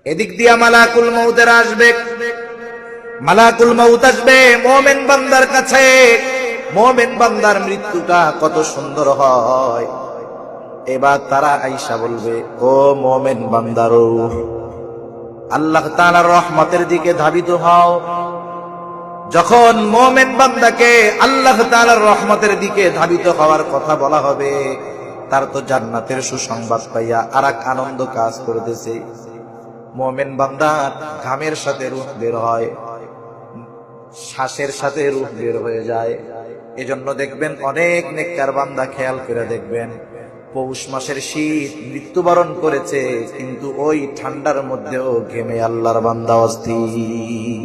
এদিক দিয়া মালাকুল মউতের আসবে, মালাকুল মউত আসবে মুমিন বান্দার কাছে। মুমিন বান্দার মৃত্যুটা কত সুন্দর হয়। এবার তারা আয়েশা বলবে, ও মুমিন বান্দার রূহ, আল্লাহ তাআলার রহমতের দিকে ধাবিত হও। যখন মুমিন বান্দাকে আল্লাহ তাআলার রহমতের দিকে ধাবিত হওয়ার কথা বলা হবে, তার তো জান্নাতের সুসংবাদ পাইয়া আরেক আনন্দ কাজ করতেছে। মুমিন বান্দার ঘামের সাথে রূহ বের হয়, শ্বাসের সাথে রূহ বের হয়ে যায়। এজন্য দেখবেন অনেক নেককার বান্দা, খেয়াল করে দেখবেন, পৌষ মাসের শীত মৃত্যুবরণ করেছে, কিন্তু ওই ঠান্ডার মধ্যেও ঘেমে আল্লাহর বান্দা অস্থির।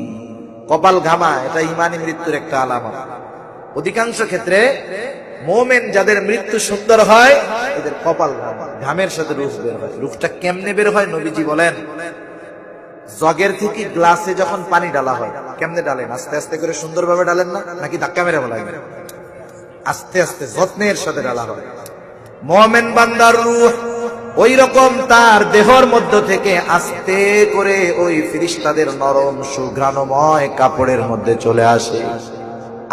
কপাল ঘামা, এটা ইমানি মৃত্যুর একটা আলামত। অধিকাংশ ক্ষেত্রে মুমিন যাদের মৃত্যু সুন্দর হয়, এদের কপাল ঘামা, ঘামের সাথে রূহ বের হয়। রূহটা কেমনে বের হয়? নবীজি বলেন, জগের থেকে গ্লাসে যখন পানি ডালা হয়, কেমনে ডালেন? আস্তে আস্তে করে সুন্দরভাবে ডালেন না, নাকি ধাক্কা মেরে বলেন? আস্তে আস্তে যত্নের সাথে ডালা হয়। মুমিন বান্দার রূহ ওই রকম তার দেহর মধ্য থেকে আস্তে করে ওই ফেরেশতাদের নরম সুঘ্রাণময় কাপড়ের মধ্যে চলে আসে।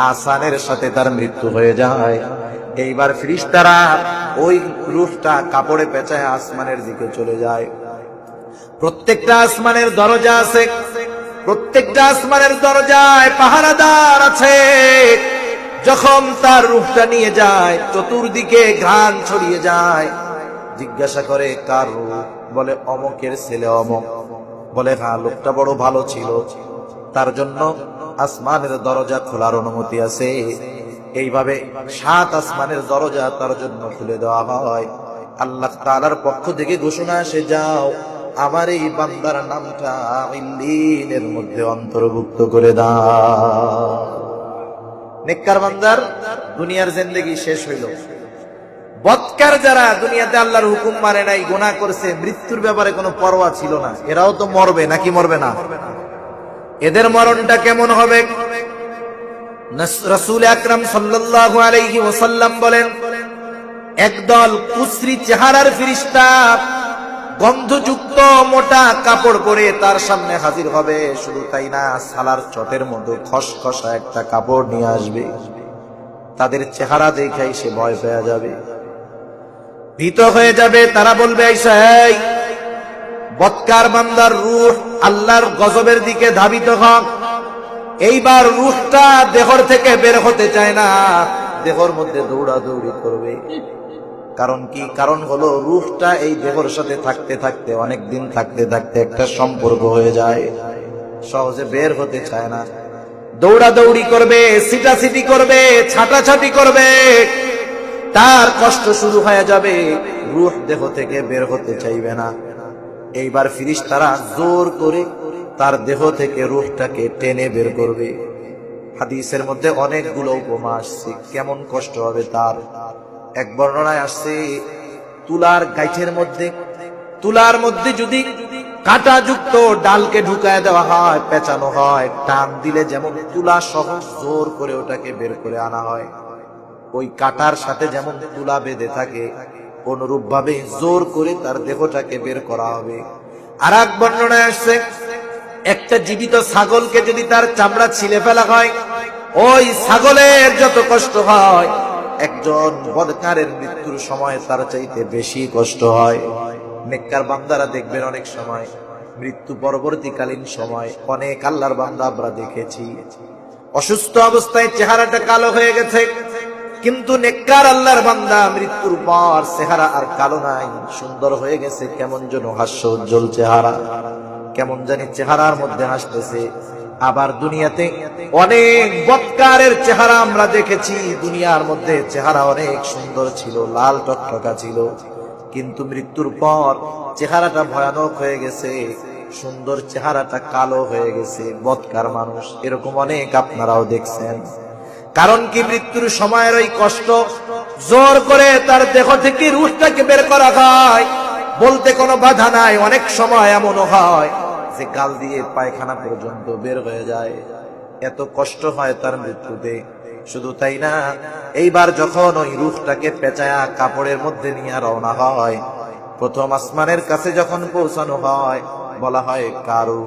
আসানের সাথে তার মৃত্যু হয়ে যায়। এইবার ফেরেশতারা ওই রূহটা কাপড়ে পেঁচায় আসমানের দিকে চলে যায়। প্রত্যেকটা আসমানের দরজা আছে, প্রত্যেকটা আসমানের দরজায় পাহারাদার আছে। যখন তার রূহটা নিয়ে যায়, চতুর্দিকে ঘ্রাণ ছড়িয়ে যায়। জিজ্ঞাসা করে, কার রূহ? বলে, অমকের ছেলে অমক। বলে, হ্যাঁ, লোকটা বড় ভালো ছিল, তার জন্য আসমানের দরজা খোলার অনুমতি আছে। এইভাবে 7 আসমানের দরজা তার জন্য খুলে দেওয়া হয়। আল্লাহ তাআলার পক্ষ থেকে ঘোষণা আসে, যাও, আমার এই বান্দার নামটা ইল্লিনের মধ্যে অন্তর্ভুক্ত করে দাও। নেককার বান্দার দুনিয়ার জিন্দেগি শেষ হইল। বদকার যারা দুনিয়াতে আল্লাহর হুকুম মানে নাই, গুনাহ করছে, মৃত্যুর ব্যাপারে কোনো পরোয়া ছিল না, এরাও তো মরবে, নাকি মরবে না? এদের মরণটা কেমন হবে? রাসূল আকরাম সাল্লাল্লাহু আলাইহি ওয়াসাল্লাম বলেন, একদল কুশ্রী চেহারার ফেরেশতা গন্ধযুক্ত মোটা কাপড় পরে তার সামনে হাজির হবে। শুধু তাই না, সালার চটের মধ্যে খসখসা একটা কাপড় নিয়ে আসবে। তাদের চেহারা দেখেই সে ভয় পেয়ে যাবে, ভীত হয়ে যাবে। তারা বলবে, আয়েশা, এই বদকার বান্দার রূহ আল্লাহর গজবের দিকে ধাবিত হোক। এইবার রূহটা দেহর থেকে বের হতে চায় না, দেহর মধ্যে দৌড়াদৌড়ি করবে। কারণ কি? কারণ হলো, রূহটা এই দেহর সাথে থাকতে থাকতে, অনেক দিন থাকতে থাকতে একটা সম্পর্ক হয়ে যায়, সহজে বের হতে চায় না। দৌড়াদৌড়ি করবে, সিটাসিটি করবে, ছাটাছাটি করবে, তার কষ্ট শুরু হয়ে যাবে, রূহ দেহ থেকে বের হতে চাইবে না। এইবার ফেরেশতারা জোর করে তার দেহ থেকে রূহটাকে টেনে বের করবে। হাদিসের মধ্যে অনেকগুলো উপমা আসছে, কেমন কষ্ট হবে তার। এক বর্ণনায় আসছে, তুলার গাইঠের মধ্যে, তুলার মধ্যে যদি কাঁটাযুক্ত ডালকে ঢুকায় দেওয়া হয়, পেঁচানো হয়, টান দিলে যেমন তুলা সহ জোর করে ওটাকে বের করে আনা হয়, ওই কাঁটার সাথে যেমন তুলা বেঁধে থাকে, অনুরূপ ভাবে জোর করে তার দেহটাকে বের করা হবে। আর এক বর্ণনায় আসছে, একটা জীবিত ছাগলকে যদি তার চামড়া ছিলে ফেলা হয়, ওই ছাগলের যত কষ্ট হয়, একজন বদকারের মৃত্যুর সময় তার চাইতে বেশি কষ্ট হয়। নেককার বান্দারা দেখবেন অনেক সময় মৃত্যু পরবর্তীকালীন সময়, অনেক আল্লাহর বান্দা আমরা দেখেছি অসুস্থ অবস্থায় চেহারাটা কালো হয়ে গেছে, কিন্তু নেককার আল্লাহর বান্দা মৃত্যুর পর চেহারা আর কালো নাই, সুন্দর হয়ে গেছে। কেমন যেন হাস্য উজ্জ্বল চেহারা, কেমন জানি চেহারার মধ্যে হাসতেছে। আবার দুনিয়াতে অনেক বদকারের চেহারা আমরা দেখেছি, দুনিয়ার মধ্যে চেহারা অনেক সুন্দর ছিল, লাল টকটকা ছিল, কিন্তু মৃত্যুর পর চেহারাটা ভয়ানক হয়ে গেছে, সুন্দর চেহারাটা কালো হয়ে গেছে। বদকার মানুষ এরকম অনেক আপনারাও দেখছেন। কারণ কি? মৃত্যুর সময়ের ওই কষ্ট, জোর করে তার দেহ থেকে রূহটাকে বের করা হয়, বলতে কোনো বাধা নাই। অনেক সময় এমনও হয় যে গাল দিয়ে পায়খানা পর্যন্ত বের হয়ে যায়, এত কষ্ট হয় তার মৃত্যুতে। শুধু তাই না, এইবার যখন ওই রূহটাকে পেঁচায়া কাপড়ের মধ্যে নিয়ে রওনা হয়, প্রথম আসমানের কাছে যখন পৌঁছানো হয়, বলা হয় কারু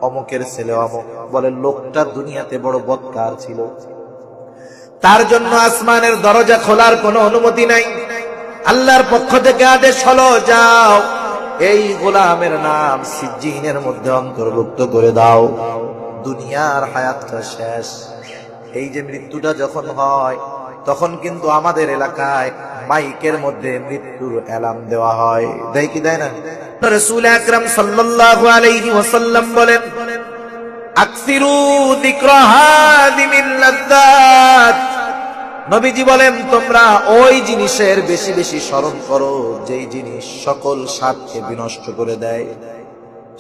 অমুকের ছেলে অমুক, বলে লোকটা দুনিয়াতে বড় বদকার ছিল, তার জন্য আসমানের দরজা খোলার কোনো অনুমতি নাই। আল্লাহর পক্ষ থেকে আদেশ হলো, যাও এই গোলামের নাম সিজ্জিনের মধ্যে অন্তর্ভুক্ত করে দাও, দুনিয়ার হায়াতটা শেষ। এই যে মৃত্যুটা যখন হয়, তখন কিন্তু আমাদের এলাকায় মাইকের মধ্যে মৃত্যুর এলান দেওয়া হয়, দেয় কি দেয় না? রাসূল আকরাম সাল্লাল্লাহু আলাইহি ওয়াসাল্লাম বলেন, আকসিরু যিকরা হাদিমিল লাযযাত। নবীজি বলেন, তোমরা ওই জিনিসের বেশি বেশি স্মরণ করো যেই জিনিস সকল স্বাদকে বিনষ্ট করে দেয়।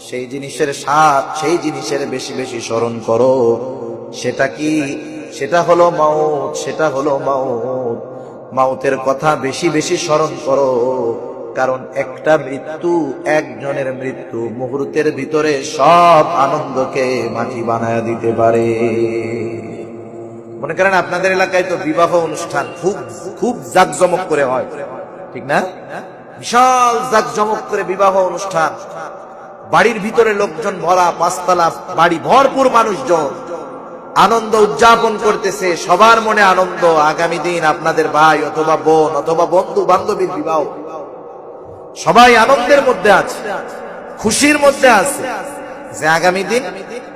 সেই জিনিসের স্বাদ, সেই জিনিসের বেশি বেশি স্মরণ করো। সেটা কি? সেটা হলো মাউত, সেটা হলো মাউত। মাউতের কথা বেশি বেশি স্মরণ করো, কারণ একটা মৃত্যু, একজনের মৃত্যু মুহূর্তের ভিতরে সব আনন্দকে মাটি বানায় দিতে পারে। মনে করেন আপনাদের এলাকায় তো বিবাহ অনুষ্ঠান খুব খুব জাঁকজমক করে হয়, ঠিক না? বিশাল জাঁকজমক করে বিবাহ অনুষ্ঠান, বাড়ির ভিতরে লোকজন ভরা, 5 তলা বাড়ি, ভরপুর মানুষজন আনন্দ উদযাপন করতেছে, সবার মনে আনন্দ। আগামী দিন আপনাদের ভাই অথবা বোন অথবা বন্ধু বান্ধবীর বিবাহ, সবাই আনন্দের মধ্যে আছে, খুশির মধ্যে আছে যে আগামী দিন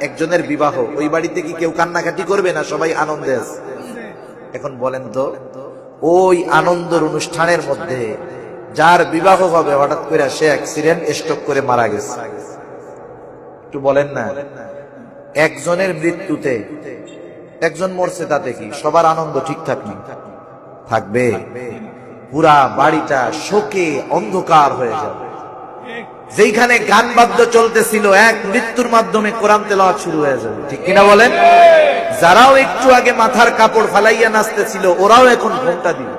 একজনের বিবাহ। ওই বাড়িতে কি কেউ কান্নাকাটি করবে না? সবাই আনন্দে আছে। এখন বলেন তো, ওই আনন্দের অনুষ্ঠানের মধ্যে যার বিবাহ হবে, হঠাৎ করে সে অ্যাক্সিডেন্ট, স্ট্রোক করে মারা গেছে, একটু বলেন না? একজনের মৃত্যুতে একজন মরছে, তাতে কি সবার আনন্দ ঠিকঠাক না থাকবে? পুরা বাড়িটা শোকে অন্ধকার হয়ে যাবে। যেখানে গান বাদ্য চলতেছিল, এক মৃত্যুর মাধ্যমে কোরআন তেলাওয়াত শুরু হয়ে যাবে, ঠিক কিনা বলেন? যারাও একটু আগে মাথার কাপড় ফালাইয়া নাচতেছিল, ওরাও এখন ঘোমটা দিল।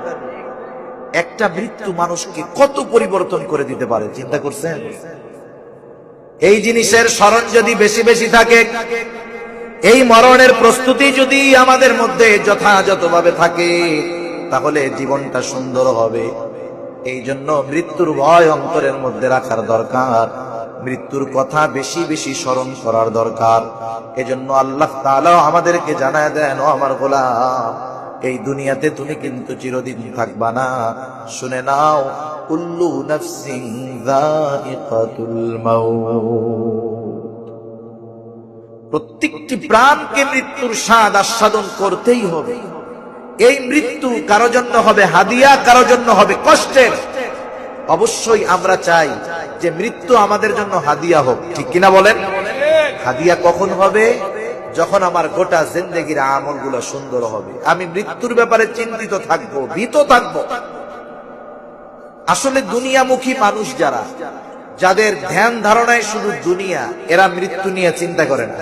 একটা মৃত্যু মানুষকে কত পরিবর্তন করে দিতে পারে, চিন্তা করছেন? এই জিনিসের স্মরণ যদি বেশি বেশি থাকে, এই মরণের প্রস্তুতি যদি আমাদের মধ্যে যথাযথভাবে থাকে, তাহলে জীবনটা সুন্দর হবে। এই জন্য মৃত্যুর ভয় অন্তরের মধ্যে রাখার দরকার, মৃত্যুর কথা বেশি বেশি স্মরণ করার দরকার। এজন্য আল্লাহ তাআলা আমাদেরকে জানায় দেন, ও আমার গোলাম, এই দুনিয়াতে তুমি কিন্তু চিরদিন থাকবা না। শুনে নাও, কুল্লু নাফসিন যায়িকাতুল মাউত, প্রত্যেকটি প্রাণকে মৃত্যুর স্বাদ আস্বাদন করতেই হবে। এই মৃত্যু কারো জন্য হবে হাদিয়া, কারো জন্য হবে কষ্টের। অবশ্যই আমরা চাই যে মৃত্যু আমাদের জন্য হাদিয়া হোক, ঠিক কিনা বলেন? হাদিয়া কখন হবে? যখন আমার গোটা জিন্দেগির আমলগুলো সুন্দর হবে, আমি মৃত্যুর ব্যাপারে চিন্তিত থাকবো, ভীত থাকবো। আসলে দুনিয়ামুখী মানুষ যারা, যাদের ধ্যান ধারণায় শুধু দুনিয়া, এরা মৃত্যু নিয়ে চিন্তা করে না।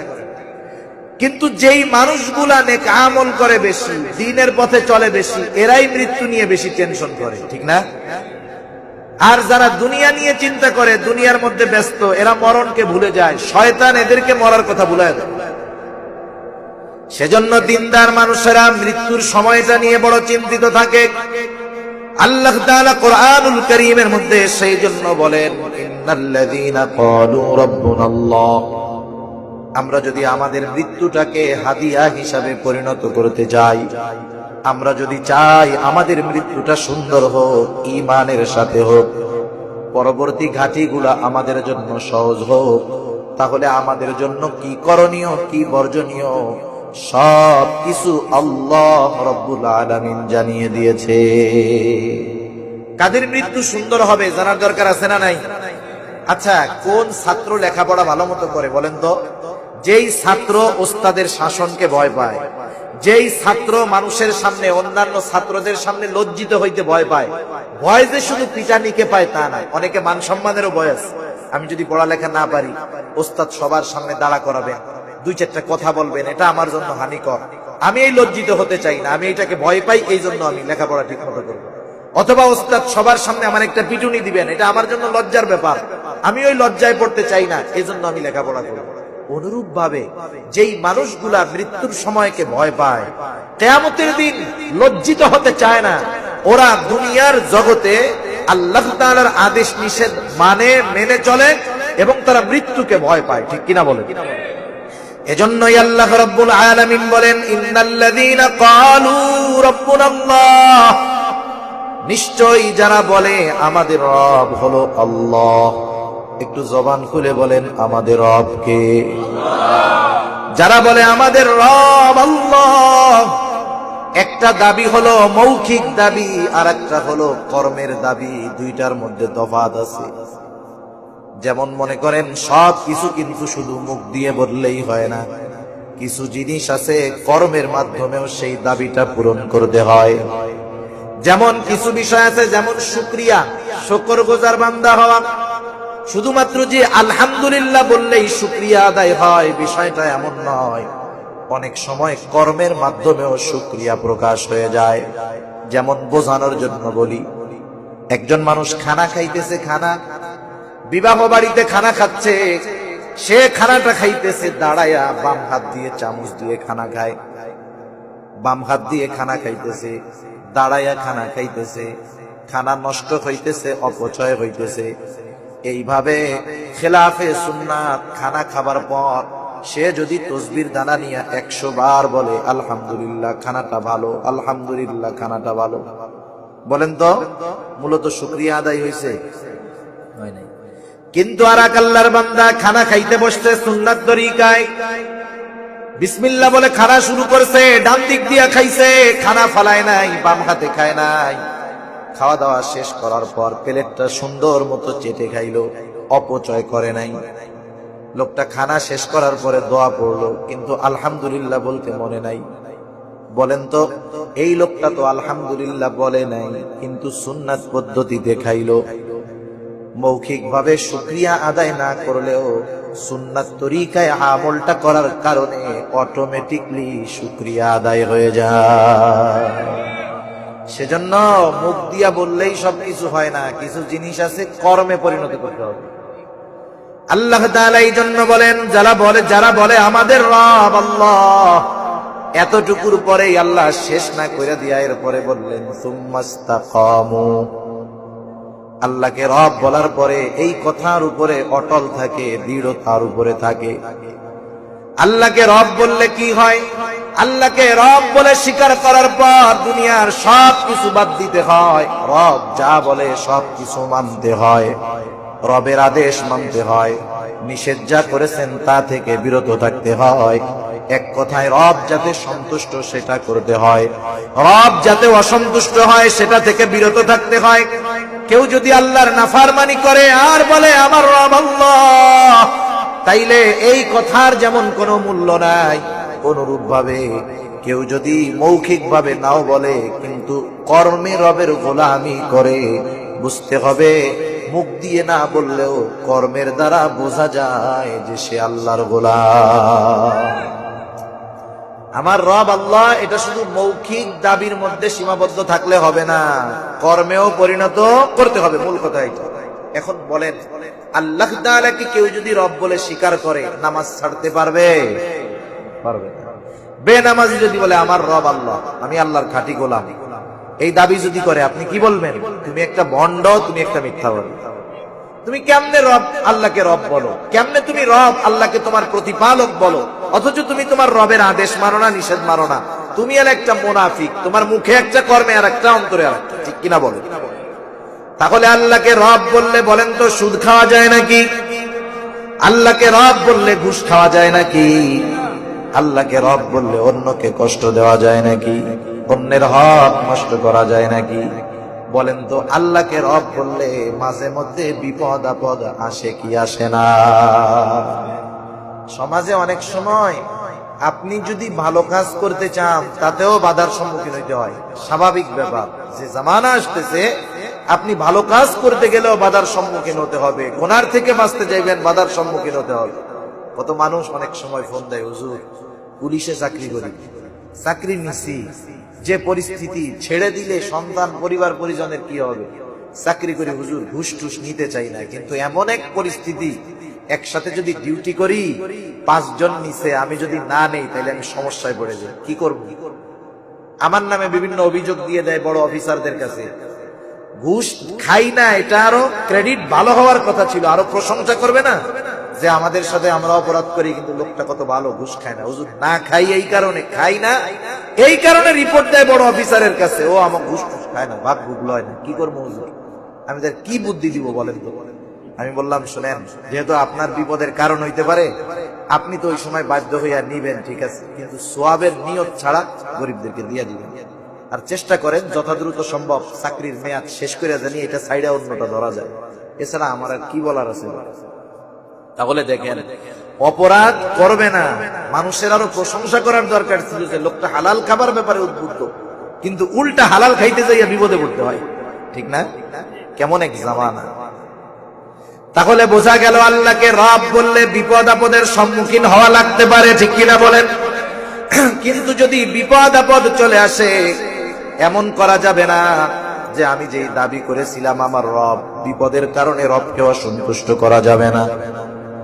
কিন্তু যেই মানুষগুলা নেক আমল করে বেশি, দ্বীনের পথে চলে বেশি, এরাই মৃত্যু নিয়ে বেশি টেনশন করে, ঠিক না? আর যারা দুনিয়া নিয়ে চিন্তা করে, দুনিয়ার মধ্যে ব্যস্ত, এরা মরণকে ভুলে যায়। শয়তান এদেরকে মরার কথা ভুলায় দেয়। সেজন্য দিনদার মানুষেরা মৃত্যুর সময়টা নিয়ে বড় চিন্তিত থাকে। আল্লাহ তাআলা কোরআনুল কারীমের মধ্যে সেই জন্য বলেন, ইন্নাল্লাযীনা ক্বালু রাব্বুনাল্লাহ, আমরা যদি আমাদের মৃত্যুটাকে হাদিয়া হিসাবে পরিণত করতে যাই, আমরা যদি চাই আমাদের মৃত্যুটা সুন্দর হোক, ঈমানের সাথে হোক, পরবর্তী ঘাটিগুলা আমাদের জন্য সহজ হোক, তাহলে আমাদের জন্য কি করণীয়, কি বর্জনীয়, সব কিছু আল্লাহ রাব্বুল আলামিন জানিয়ে দিয়েছে। কাদের মৃত্যু সুন্দর হবে জানার দরকার আছে না নাই? আচ্ছা, কোন ছাত্র লেখাপড়া ভালো মতো করে বলেন তো? যেই ছাত্র ওস্তাদের শাসনকে ভয় পায়, যেই ছাত্র মানুষের সামনে, অন্যান্য ছাত্রদের সামনে লজ্জিত হইতে ভয় পায়। ভয় যে শুধু পিটানিকে পায় তা না, অনেকে মান সম্মানেরও ভয় আছে। আমি যদি পড়ালেখা না পারি, ওস্তাদ সবার সামনে দাঁড়া করাবেন, 2-4টা কথা বলবেন, এটা আমার জন্য হানিকর, আমি এই লজ্জিত হতে চাই না, আমি এটাকে ভয় পাই, এই জন্য আমি লেখাপড়া ঠিক মতো করবো। অথবা ওস্তাদ সবার সামনে আমার একটা পিটুনি দিবেন, এটা আমার জন্য লজ্জার ব্যাপার, আমি ওই লজ্জায় পড়তে চাই না, এই জন্য আমি লেখাপড়া করব। অনুরূপ ভাবে যেই মানুষগুলা মৃত্যুর সময়কে ভয় পায়, কিয়ামতের দিন লজ্জিত হতে চায় না, ওরা দুনিয়ার জগতে আল্লাহ তাআলার আদেশ নিষেধ মেনে চলে এবং তারা মৃত্যুকে ভয় পায়, ঠিক কিনা বলেন? এজন্যই আল্লাহ রাব্বুল আলামিন বলেন, ইন্নাল্লাযীনা ক্বালু রাব্বুনাল্লাহ, নিশ্চয়ই যারা বলে আমাদের রব হলো আল্লাহ। একটু জবান খুলে বলেন, আমাদের রব কে? যারা বলে আমাদের রব আল্লাহ, একটা দাবি হলো মৌখিক দাবি, আর একটা হলো কর্মের দাবি। দুইটার মধ্যে তফাৎ আছে। যেমন মনে করেন সব কিছু কিন্তু শুধু মুখ দিয়ে বললেই হয় না, কিছু জিনিস আছে কর্মের মাধ্যমেও সেই দাবিটা পূরণ করতে হয়। যেমন কিছু বিষয় আছে, যেমন শুকরিয়া, শুকরগুজার বান্দা হওয়া। শুধুমাত্র যে আলহামদুলিল্লাহ বললেই শুকরিয়া আদায় হয়, বিষয়টা এমন নয়। অনেক সময় কর্মের মাধ্যমেও শুকরিয়া প্রকাশ হয়ে যায়। যেমন বোঝানোর জন্য বলি, একজন মানুষ খানা খাইতেছে, বিবাহ বাড়িতে খানা খাচ্ছে, সে খানাটা খাইতেছে দাঁড়ায়া, বাম হাত দিয়ে চামচ দিয়ে খানা খায়, বাম হাত দিয়ে খানা খাইতেছে, দাঁড়ায়া খানা খাইতেছে, খানা নষ্ট হইতেছে, অপচয় হইতেছে। এইভাবে খেলাফে সুন্নাত, খানা খাবার পর সে যদি তসবির দানা নিয়ে 100 বার বলে আলহামদুলিল্লাহ খানাটা ভালো, আলহামদুলিল্লাহ খানাটা ভালো, বলেন তো মূলত শুকরিয়া আদায় হয়েছে? হয় নাই। কিন্তু আর এক আল্লাহর বান্দা খানা খাইতে বসতে সুন্নাত তরিকায় বিসমিল্লাহ বলে খানা শুরু করছে, ডান দিক দিয়া খাইছে, খানা ফালায় নাই, বাম হাতে খায় নাই। খাওয়া দাওয়া শেষ করার পর প্লেটটা সুন্দর মতো চেটে খাইলো, অপচয় করে নাই। লোকটা খানা শেষ করার পরে দোয়া পড়লো, কিন্তু আলহামদুলিল্লাহ বলতে মনে নাই। বলেন তো এই লোকটা তো আলহামদুলিল্লাহ বলে নাই, কিন্তু সুন্নাত পদ্ধতিতে খাইলো। মৌখিকভাবে শুকরিয়া আদায় না করলেও সুন্নাত তরিকায় আমলটা করার কারণে অটোমেটিকলি শুকরিয়া আদায় হয়ে যায়। সেজন্য মুখ দিয়া বললেই সবকিছু হয় না, কিছু জিনিস আছে কর্মে পরিণত করতে হবে। আল্লাহ তাআলা এই জন্য বলেন, যারা বলে আমাদের রব আল্লাহ, এতটুকুর পরেই আল্লাহ শেষ না করে দিয়া এরপরে বললেন সুম্মাস্তাকামু, আল্লাহকে রব বলার পরে এই কথার উপরে অটল থাকে, দৃঢ়তার উপরে থাকে। আল্লাহকে রব বললে কি হয়? আল্লাহকে রব বলে স্বীকার করার পর দুনিয়ার সব কিছু বাদ দিতে হয়। রব যা বলে সব কিছু মানতে হয়, রবের আদেশ মানতে হয়, নিষেধ যা করেছেন তা থেকে বিরত থাকতে হয়। এক কথায় রব যাতে সন্তুষ্ট সেটা করতে হয়, রব যাতে অসন্তুষ্ট হয় সেটা থেকে বিরত থাকতে হয়। কেউ যদি আল্লাহর নাফরমানি করে আর বলে আমার রব আল্লাহ, তাইলে এই কথার যেমন কোনো মূল্য নাই, অনুরূপ ভাবে কেউ যদি মৌখিক ভাবে নাও বলে কিন্তু কর্মে রবের গোলামি করে, বুঝতে হবে মুখ দিয়ে না বললেও কর্মের দ্বারা বোঝা যায় যে সে আল্লাহর গোলাম। আমার রব আল্লাহ, এটা শুধু মৌখিক দাবির মধ্যে সীমাবদ্ধ থাকলে হবে না, কর্মেও পরিণত করতে হবে। মূল কথা এটা। এখন বলেন, আল্লাহ তাআলাকে কেউ যদি রব বলে স্বীকার করে নামাজ ছাড়তে পারবে? পারবে না। বেনামাজি যদি বলে আমার রব আল্লাহ, আমি আল্লাহর খাঁটি গোলাম, এই দাবি যদি করে, আপনি কি বলবেন? তুমি একটা ভণ্ড, তুমি একটা মিথ্যাবাদী। তুমি কেমনে রব আল্লাহকে রব বলো? কেমনে তুমি রব আল্লাহকে তোমার প্রতিপালক বলো, অথচ তুমি তোমার রবের আদেশ মানো না, নিষেধ মানো না? তুমি আর একটা মুনাফিক, তোমার মুখে একটা, কর্মে আর একটা, অন্তরে আর একটা, ঠিক কিনা বলো? তাহলে আল্লাহকে রব বললে বলেন তো সুদ খাওয়া যায় নাকি? আল্লাহকে রব বললে ঘুষ খাওয়া যায় নাকি? আল্লাহকে রব বললে অন্যকে কষ্ট দেওয়া যায় নাকি? অন্যের হক নষ্ট করা যায় নাকি? বলেন তো আল্লাহকে রব বললে মাঝে মধ্যে বিপদ আপদ আসে কি আসে না? সমাজে অনেক সময় আপনি যদি ভালো কাজ করতে চান তাতেও বাধার সম্মুখীন হইতে হয়, স্বাভাবিক ব্যাপার। যে জামানা আসতেছে আপনি ভালো কাজ করতে গেলেও বাধার সম্মুখীন হতে হবে, গুনার থেকে বাঁচতে চাইবেন বাধার সম্মুখীন হতে হবে। কত মানুষ অনেক সময় ফোন দেয়, হুজুর পুলিশে চাকরি করি, চাকরি নিছি, যে পরিস্থিতি, ছেড়ে দিলে সন্তান পরিবার পরিজনের কি হবে, চাকরি করি হুজুর, ঘুষ টুস নিতে চাই না, কিন্তু এমন এক পরিস্থিতি, একসাথে যদি ডিউটি করি 5 জন নিচে, আমি যদি না নেই তাহলে আমি সমস্যায় পড়ে যাই, কি করব? আমার নামে বিভিন্ন অভিযোগ দিয়ে দেয় বড় অফিসারদের কাছে, ঘুষ খাই না, এটা আরো ক্রেডিট ভালো হওয়ার কথা ছিল, আরো প্রশংসা করবে না যে আমাদের সাথে আমরা অপরাধ করি কিন্তু লোকটা কত ভালো, ঘুষ খায় না। হুজুর না খাই এই কারণে, খাই না এই কারণে রিপোর্ট দেয় বড় অফিসারের কাছে, ও আমার ঘুষ খায় না, ভাগ ভুগ লয় না, কি করবো হুজুর, আমি তার কি বুদ্ধি দিব বলেন তো। আমি বললাম শুনেন, যেহেতু আপনার বিপদের কারণ হইতে পারে, আপনি তো ওই সময় বাধ্য হইয়া নিবেন, ঠিক আছে, কিন্তু সোয়াবের নিয়ত ছাড়া গরিবদেরকে দিয়ে দিবেন। আর চেষ্টা করেন যথাদ্রুত সম্ভব চাকরির মেয়াদ শেষ করে জানি এটা সাইডে অন্যটা ধরা যায়। এছাড়া আমার আর কি বলার আছে। তাহলে দেখেন, অপরাধ করবে না, মানুষের আরো প্রশংসা করার দরকার ছিল যে লোকটা হালাল খাবার ব্যাপারে উদ্বুদ্ধ, কিন্তু উল্টা হালাল খাইতে যাইয়া বিপদে পড়তে হয়, ঠিক না? কেমন এক জামানা। তাহলে বোঝা গেল আল্লাহকে রব বললে বিপদ আপদের সম্মুখীন হওয়া লাগতে পারে, ঠিক কিনা বলেন? কিন্তু যদি বিপদ আপদ চলে আসে, এমন করা যাবে না যে আমি যেই দাবি করেছিলাম আমার রব, বিপদের কারণে রবকে অসন্তুষ্ট করা যাবে না।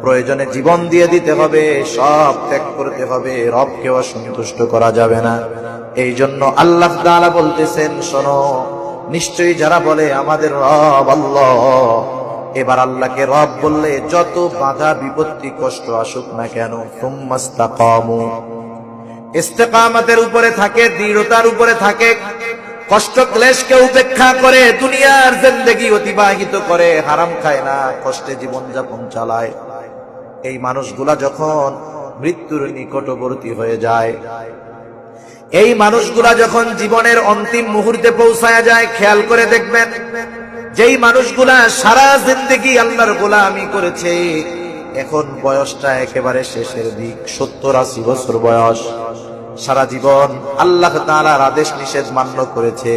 প্রয়োজনে জীবন দিয়ে দিতে হবে, সব ত্যাগ করতে হবে, রবকে অসন্তুষ্ট করা যাবে না। এই জন্য আল্লাহ তাআলা বলতেছেন, শোনো, নিশ্চয়ই যারা বলে আমাদের রব আল্লাহ, এবার আল্লাহকে রব বললে যত বাধা বিপত্তি কষ্ট আসুক না কেন, সুম্মাস্তাকামু, ইস্তেকামতের উপরে থাকে, দৃঢ়তার উপরে থাকে, কষ্ট ক্লেশকে উপেক্ষা করে দুনিয়ার জিন্দেগি অতিবাহিত করে, হারাম খায় না, কষ্টে জীবন যাপন চালায়, এই মানুষগুলা যখন মৃত্যুর নিকটবর্তী হয়ে যায়, এই মানুষগুলা যখন জীবনের অন্তিম মুহূর্তে পৌঁছায় যায়, খেয়াল করে দেখবেন, যেই মানুষগুলা সারা জিন্দেগি আল্লাহর গোলামি করেছে, এখন বয়সটা একেবারে শেষের দিক, 70-80 বছর বয়স, সারা জীবন আল্লাহ তাআলার আদেশ নিষেধ মান্য করেছে,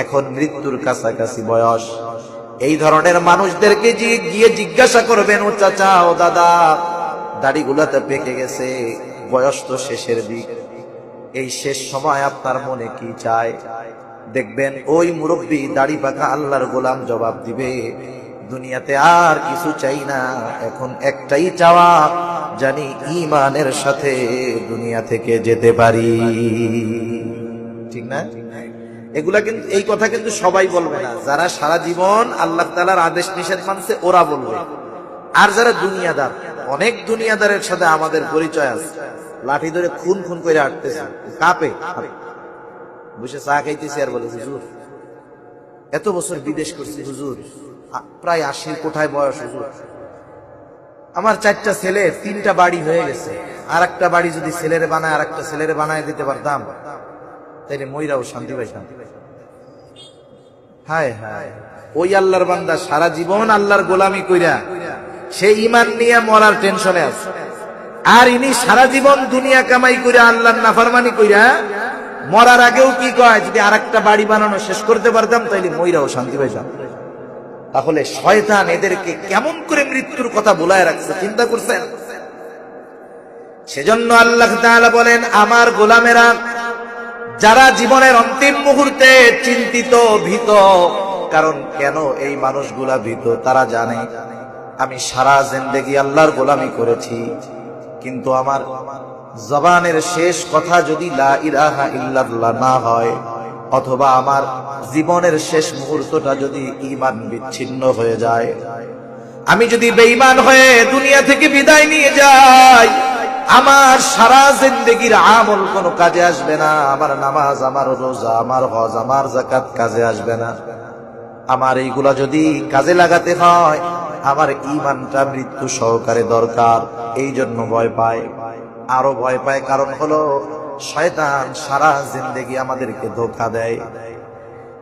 এখন মৃত্যুর কাছাকাছি বয়স, এই ধরনের মানুষদেরকে গিয়ে জিজ্ঞাসা করবেন, ও চাচা, ও দাদা, দাড়িগুলাতে পেকে গেছে, বয়স তো শেষের দিক, এই শেষ সময় আপনার মনে কি চায়? দেখবেন ওই মুরব্বী দাড়ি পাকা আল্লাহর গোলাম জবাব দিবে, দুনিয়াতে আর কিছু চাই না, এখন একটাই চাওয়া, জানি ঈমানের সাথে দুনিয়া থেকে যেতে পারি, ঠিক না? এগুলা কিন্তু, এই কথা কিন্তু সবাই বলবে না, যারা সারা জীবন আল্লাহ তাআলার আদেশ নিষেধ মানছে ওরা বলবে। আর যারা দুনিয়াদার, অনেক দুনিয়াদারের সাথে আমাদের পরিচয় আছে, লাঠি ধরে খুন খুন করে হাঁটতেছে, কাঁপে, বসে চা খাইতেছে আর বলে, হুজুর এত বছর বিদেশ করছি হুজুর, প্রায় 80 কোঠায় বয়স হুজুর, আমার 4টা ছেলে, 3টা বাড়ি হয়ে গেছে, আর একটা বাড়ি যদি ছেলেরে বানায়, আর একটা ছেলেরে বানায় দিতে পারতাম, তাইলে মইরাও শান্তি পাইতাম। হায় হায়, ওই আল্লাহর বান্দা সারা জীবন আল্লাহর গোলামি কইরা সে ঈমান নিয়ে মরার টেনশনে আছে, আর ইনি সারা জীবন দুনিয়া কামাই কইরা আল্লাহর নাফরমানি কইরা মরার আগেও কি কয়, যদি আরেকটা বাড়ি বানানো শেষ করতে পারতাম তাইলে মইরাও শান্তি পাইতাম। তাহলে শয়তান এদেরকে কেমন করে মৃত্যুর কথা বলায় রাখছে, চিন্তা করছেন? সেজন্য আল্লাহ তাআলা বলেন, আমার গোলামেরা যারা জীবনের অন্তিম মুহূর্তে চিন্তিত, ভীত, কারণ কেন এই মানুষগুলা ভীত, তারা জানে আমি সারা জিন্দেগি আল্লাহর গোলামি করেছি, কিন্তু আমার জবানের শেষ কথা যদি লা ইলাহা ইল্লাল্লাহ না হয়, অথবা আমার জীবনের শেষ মুহূর্তটা যদি ঈমান বিচ্ছিন্ন হয়ে যায়, আমি যদি বেঈমান হয়ে দুনিয়া থেকে বিদায় নিয়ে যাই, আমার সারা জিন্দেগির আমল কোনো কাজে আসবে না, আমার নামাজ, আমার রোজা, আমার হজ, আমার যাকাত কাজে আসবে না। আমার এইগুলা যদি কাজে লাগাতে হয়, আমার ঈমানটা মৃত্যু সহকারে দরকার। এই জন্য ভয় পায়, আরো ভয় পায়, কারণ হলো শয়তান সারা জিন্দেগি আমাদেরকে ধোঁকা দেয়,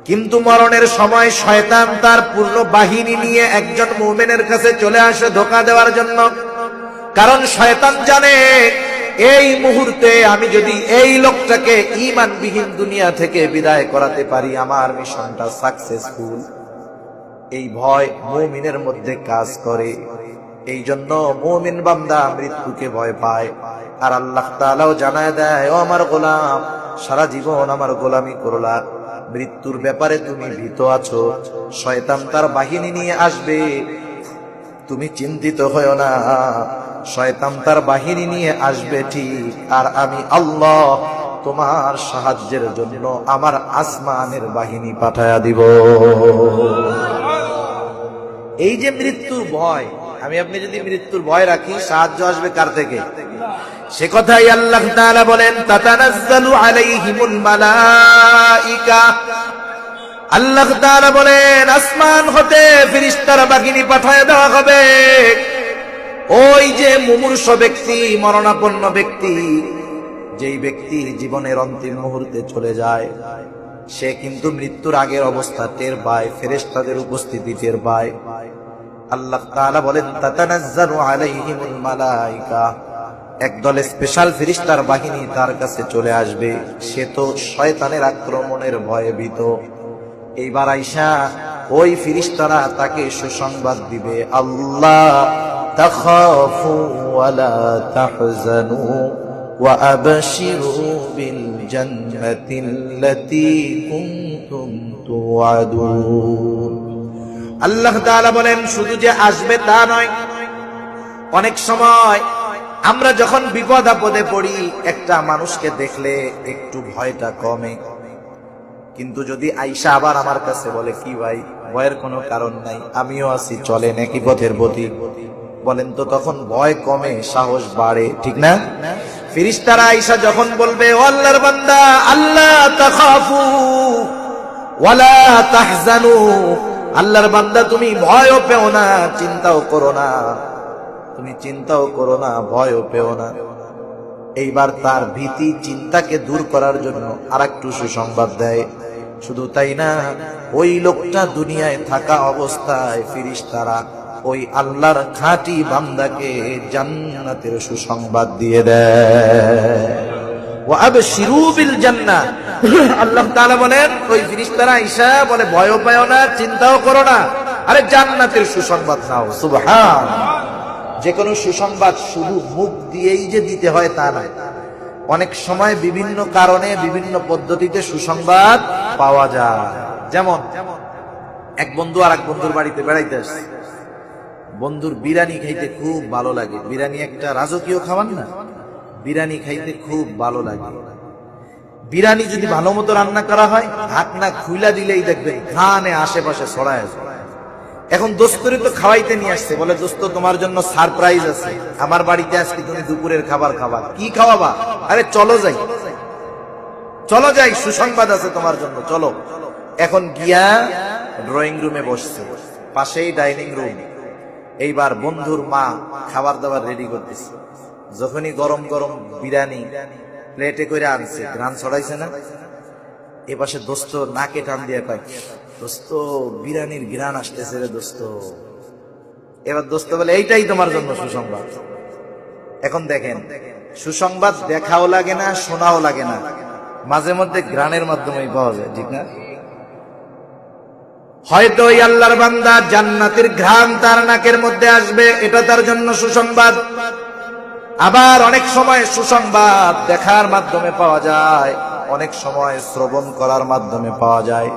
কিন্তু মরণের সময় শয়তান তার পূর্ণ বাহিনী নিয়ে একজন মুমিনের কাছে চলে আসে ধোঁকা দেওয়ার জন্য। কারণ শয়তান জানে এই মুহূর্তে আমি যদি এই লোকটাকে ঈমানবিহীন দুনিয়া থেকে বিদায় করাতে পারি, আমার মিশনটা সাকসেসফুল। এই ভয় মুমিনের মধ্যে কাজ করে, এই জন্য মুমিন বান্দা মৃত্যুকে ভয় পায়। আর আল্লাহ তাআলাও জানায় দেয়, ও আমার গোলাম, সারা জীবন আমার গোলামি করলা, মৃত্যুর ব্যাপারে তুমি ভীত আছো, শয়তান তার বাহিনী নিয়ে আসবে, তুমি চিন্তিত হয়ো না, শয়তান তার বাহিনী নিয়ে আসবে ঠিক, আর আমি আল্লাহ তোমার সাহায্যের জন্য আমার আসমানের বাহিনী পাঠায়া দিব। এই যে মৃত্যুর ভয়, আমি আপনি যদি মৃত্যুর ভয় রাখি, সাহায্য আসবে কার থেকে? সে কথাই আল্লাহ তাআলা বলেন, তাতানাজ্জালু আলাইহিমুল মালাইকা। আল্লাহ তাআলা বলেন, আসমান হতে ফেরেশতারা বাহিনী পাঠায় দেওয়া হবে। ওই যে মুমূর্ষ ব্যক্তি, মরণাপন্ন ব্যক্তি, যেই ব্যক্তির জীবনের অন্তিম মুহূর্তে চলে যায়, সে কিন্তু মৃত্যুর আগের অবস্থা টের পায়, ফেরেশতাদের উপস্থিতি টের পায়। আল্লাহ তাআলা বলেন, তাতানাজ্জালু আলাইহিমুল মালাইকা, একদল স্পেশাল ফেরেশতার বাহিনী তার কাছে চলে আসবে। সে তো শয়তানের আক্রমণের ভয়ে ভীত। এইবার আইসা ওই ফেরেশতারা তাকে সুসংবাদ দিবে, আল্লাহ তাখাফু ওয়ালা তাহজানু ওয়া আবশিরু বিল জান্নাতিল্লাতী কুনতুম তুআদুন। আল্লাহ তাআলা বলেন, শুধু যে আসবে তা নয়, অনেক সময় আমরা যখন বিপদ আপদে পড়ি, একটা মানুষকে দেখলে একটু ভয়টা কমে, কিন্তু যদি আইসা আবার আমার কাছে বলে, কি ভাই ভয়ের কোনো কারণ নাই, আমিও আছি, চলেন একই পথের প্রতি, বলেন তো তখন ভয় কমে, সাহস বাড়ে, ঠিক না? ফেরেশতারা আইসা যখন বলবে, ও আল্লাহর বান্দা, আল্লাহ তাখাফু ওয়ালা তাহজানু, আল্লাহর বান্দা তুমি ভয়ও পেও না, চিন্তাও করো না, তুমি চিন্তাও করো না, ভয়ও পেও না। এইবার তার ভীতি চিন্তাকে দূর করার জন্য আরেকটু সুসংবাদ দেয়। শুধু তাই না, ওই লোকটা দুনিয়ায় থাকা অবস্থায় ফেরেশতারা ওই আল্লাহর খাঁটি বান্দাকে জান্নাতের সুসংবাদ দিয়ে দেয়। ওয়া আবশিরু বিল জান্নাহ, আল্লাহ তাআলা বলেন, ওই ফেরেশতারা আয়েশা বলে, ভয়ও পেও না, চিন্তাও করো না, আরে জান্নাতের সুসংবাদ নাও। সুবহানাল্লাহ। যে কোনো সুসংবাদ শুধু মুখ দিয়েই যে দিতে হয় তা নয়, অনেক সময় বিভিন্ন কারণে বিভিন্ন পদ্ধতিতে সুসংবাদ পাওয়া যায়। যেমন এক বন্ধু আর এক বন্ধুর বাড়িতে বেড়াইতে আসছে, বন্ধুর বিরিয়ানি খাইতে খুব ভালো লাগে। বিরিয়ানি একটা রাজকীয় খাবার না, বিরিয়ানি খাইতে খুব ভালো লাগে। বিরিয়ানি যদি ভালো মতো রান্না করা হয়, ঢাকনা খুইলা দিলেই দেখবেন ঘ্রাণে আশেপাশে ছড়ায়। এখন দোস্তরে তো খাওয়াইতে নিয়ে আসছে, বলে দোস্ত তোমার জন্য সারপ্রাইজ আছে, আমার বাড়িতে আজকে তুমি দুপুরের খাবার খাবা। কি খাওয়াবা? আরে চলো যাই, চলো যাই, সুসংবাদ আছে তোমার জন্য, চলো। এখন গিয়া ড্রয়িং রুমে বসছে, পাশেই ডাইনিং রুম। এইবার বন্ধুর মা খাবার দাবার রেডি করতেছে। যখনই গরম গরম বিরিয়ানি প্লেটে করে আনছে, ঘ্রাণ ছড়াইছে না, এপাশে দোস্ত নাকে টান দিয়ে কয়, দোস্ত বিরিয়ানির ঘ্রাণ আসতেছে রে দোস্ত। এবার দোস্ত বলে, এইটাই তোমার জন্য সুসংবাদ। এখন দেখেন, সুসংবাদ দেখাও লাগে না, শোনাও লাগে না, মাঝে মধ্যে ঘ্রাণের মাধ্যমেই পাওয়া যায়, ঠিক না? হয়তো ওই আল্লাহর বান্দা জান্নাতের ঘ্রাণ তার নাকের মধ্যে আসবে, এটা তার জন্য সুসংবাদ। আবার অনেক সময় সুসংবাদ দেখার মাধ্যমে পাওয়া যায়, অনেক সময় শ্রবণ করার মাধ্যমে পাওয়া যায়।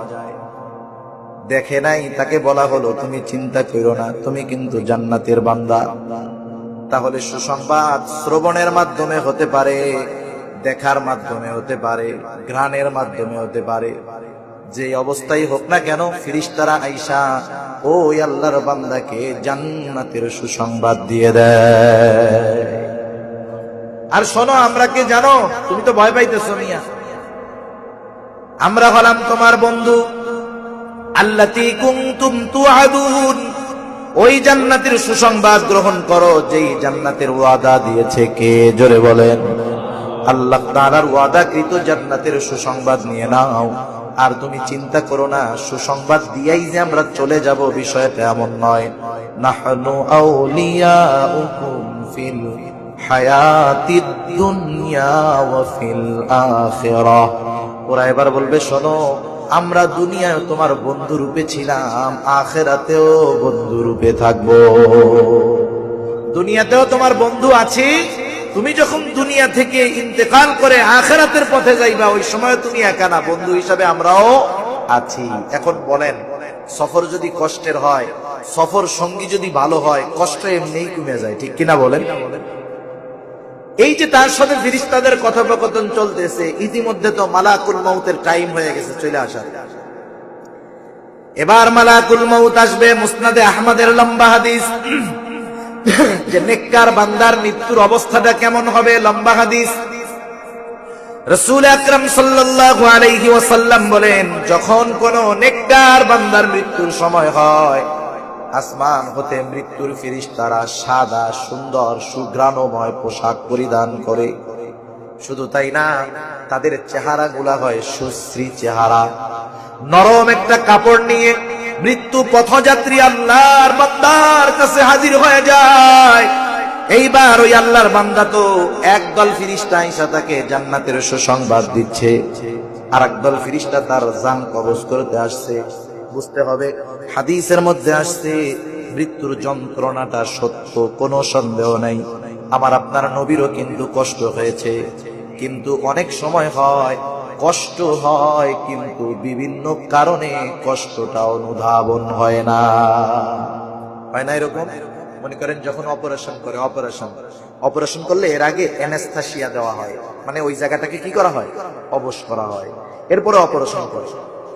দেখে নাই, তাকে বলা হলো, তুমি চিন্তা করো না, তুমি কিন্তু জান্নাতের বান্দা। তাহলে সুসংবাদ শ্রবণের মাধ্যমে হতে পারে, দেখার মাধ্যমে হতে পারে, ঘ্রাণের মাধ্যমে হতে পারে। যে অবস্থায় হোক না কেন, ফেরেশতারা আইসা ওই আল্লাহর বান্দাকে জান্নাতের সুসংবাদ দিয়ে দেয়। আর শোনো, আমরা কে জানো? তুমি তো ভয় পাইতেছো মিয়া, আমরা হলাম তোমার বন্ধু। আল্লাতী কুনতুম তুআদুন, ওই জান্নাতের সুসংবাদ গ্রহণ করো, যেই জান্নাতের ওয়াদা দিয়েছে কে? জোরে বলেন। আল্লাহ তাআলার ওয়াদাকৃত জান্নাতের সুসংবাদ নিয়ে নাও। আর তুমি চিন্তা করো না, সুসংবাদ দিয়েই যে আমরা চলে যাব, বিষয়টা এমন নয়। নাহনু আউলিয়াউকুম ফিল হায়াতিদ দুনিয়া ওয়া ফিল আখিরাহ। ওরা এবার বলবে, শোনো, আমরা দুনিয়ায় তোমার বন্ধু রূপে ছিলাম, আখিরাতেও বন্ধু রূপে থাকবো। দুনিয়াতেও তোমার বন্ধু আছি, তুমি যখন দুনিয়া থেকে ইন্তেকাল করে আখিরাতের পথে যাইবা, ওই সময় তুমি একা না, বন্ধু হিসাবে আমরাও আছি। এখন বলেন, সফর যদি কষ্টের হয়, সফর সঙ্গী যদি ভালো হয়, কষ্ট এমনিই কমে যায়, ঠিক কিনা বলেন? এই যে তার সাথে ফেরেশতাদের কথোপকথন চলতেছে, ইতিমধ্যে তো মালাকুল মউতের টাইম হয়ে গেছে চলে আসার। এবার মালাকুল মউত আসবে। মুসনাদে আহমদের লম্বা হাদিস যে নেককার বান্দার মৃত্যুর অবস্থাটা কেমন হবে, লম্বা হাদিস। রাসূল আকরাম সাল্লাল্লাহু আলাইহি ওয়াসাল্লাম বলেন, যখন কোন নেককার বান্দার মৃত্যুর সময় হয়, আসমান হতে মৃত্যুর ফেরেশতারা সাদা সুন্দর সুঘ্রাণময় পোশাক পরিধান করে। শুধু তাই না, তাদের চেহারাগুলা হয় সুশ্রী চেহারা। নরম একটা কাপড় নিয়ে মৃত্যু পথযাত্রী আল্লাহর বান্দার কাছে হাজির হয়ে যায়। এইবার ওই আল্লাহর বান্দা তো একদল ফেরেশতা এসে তাকে জান্নাতের সুসংবাদ দিচ্ছে, আর একদল ফেরেশতা তার জান কবজ করতে আসছে। বুঝতে হবে, হাদিসের মধ্যে আসছে মৃত্যুর যন্ত্রণাটা সত্য, কোনো সন্দেহ নাই। আমার আপনার নবীরও কিন্তু কষ্ট হয়েছে, কিন্তু অনেক সময় হয় কষ্ট হয়, কিন্তু বিভিন্ন কারণে কষ্টটা অনুধাবন হয় না। হয় না এরকম? মনে করেন যখন অপারেশন করে, অপারেশন করলে এর আগে অ্যানেস্থেসিয়া দেওয়া হয়, মানে ওই জায়গাটাকে কি করা হয়, অবশ করা হয়, এরপরে অপারেশন করে।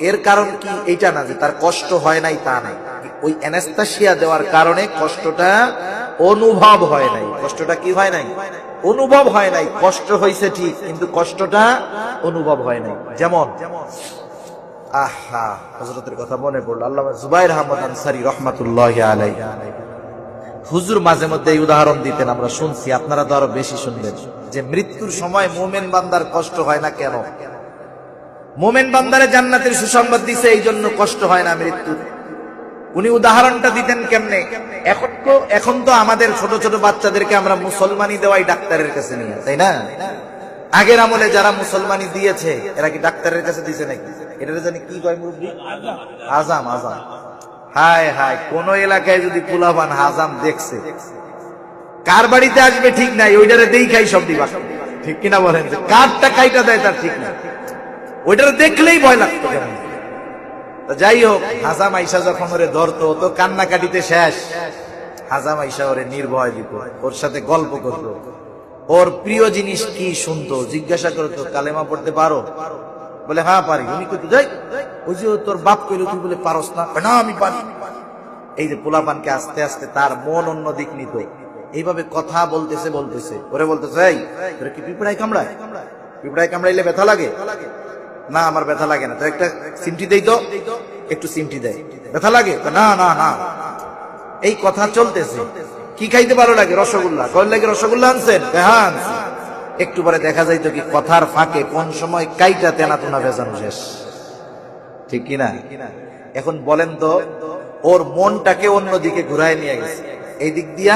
এর কারণ কি এইটা না যে তার কষ্ট হয় নাই, তা নাই, ওই অ্যানেস্থেসিয়া দেওয়ার কারণে কষ্টটা অনুভব হয় নাই। কষ্টটা কি হয় নাই? অনুভব হয় নাই। কষ্ট হয়েছে ঠিক, কিন্তু কষ্টটা অনুভব হয় নাই। যেমন হযরতের কথা মনে পড়লো, আল্লামা জুবাইর আহমদ আনসারী রাহমাতুল্লাহি আলাইহি হুজুর মাঝে মধ্যে এই উদাহরণ দিতেন, আমরা শুনছি, আপনারা তো আরো বেশি শুনবেন, যে মৃত্যুর সময় মুমিন বান্দার কষ্ট হয় না কেন? মুমিন বান্দারে জান্নাতের সুসংবাদ দিছে, এই জন্য কষ্ট হয় না মৃত্যুর। উনি উদাহরণটা দিতেন কেমনে? এখন তো আমাদের ছোট ছোট বাচ্চাদেরকে আমরা মুসলমানি দেওয়াই ডাক্তারের কাছে নিয়ে, তাই না? আগের আমলে যারা মুসলমানি দিয়েছে এরা কি ডাক্তারের কাছে দিয়েছে নাকি? এটা জানি কি কয় মুরব্বি, আজাম। হায় হায়, কোন এলাকায় যদি পোলাপান হাজাম দেখছে, কার বাড়িতে আসবে ঠিক নাই, ওইটারে দেখাই সব দিবা, ঠিক কিনা বলেন? যে কারটা কাইটা দেয় তার ঠিক না, ওইটারে দেখলেই ভয় লাগতো। কেমন যাই হোক, হাজাম আইসা যখন ওরে ধরতো তো কান্নাকাটিতে শেষ। হাজাম আইসা ওরে নির্ভয় দিত, ওর সাথে গল্প করতো, ওর প্রিয় জিনিস কি শুনতো, জিজ্ঞাসা করতো কালেমা পড়তে পারো? বলে হ্যাঁ পারি। উনি কইতো যাই, ওই যে তোর বাপ কইলো তুই বলে পারস না? না আমি পারি। এই যে পোলাপানকে আস্তে আস্তে তার মন অন্য দিক নিত, এইভাবে কথা বলতেছে ওরে বলতেছে, এই তোর কি পিঁপড়ায় কামড়ায়? পিঁপড়ায় কামড়াইলে ব্যথা লাগে? না আমার ব্যথা লাগে না। তো একটা সিমটি দেই তো, একটু সিমটি দেয়। ব্যথা লাগে? না না না। এই কথা চলতেছে। কি খাইতে ভালো লাগে? রসগোল্লা। কয় লাগে রসগোল্লা আনছেন? হ্যাঁ আনছি। একটু পরে দেখা যাইতো কি কথার ফাঁকে কোন সময় কাইটা তেনা তোনা ভেজানো শেষ, ঠিক কিনা? এখন বলেন তো, ওর মনটাকে অন্যদিকে ঘুরায় নিয়ে গেছে, এই দিক দিয়া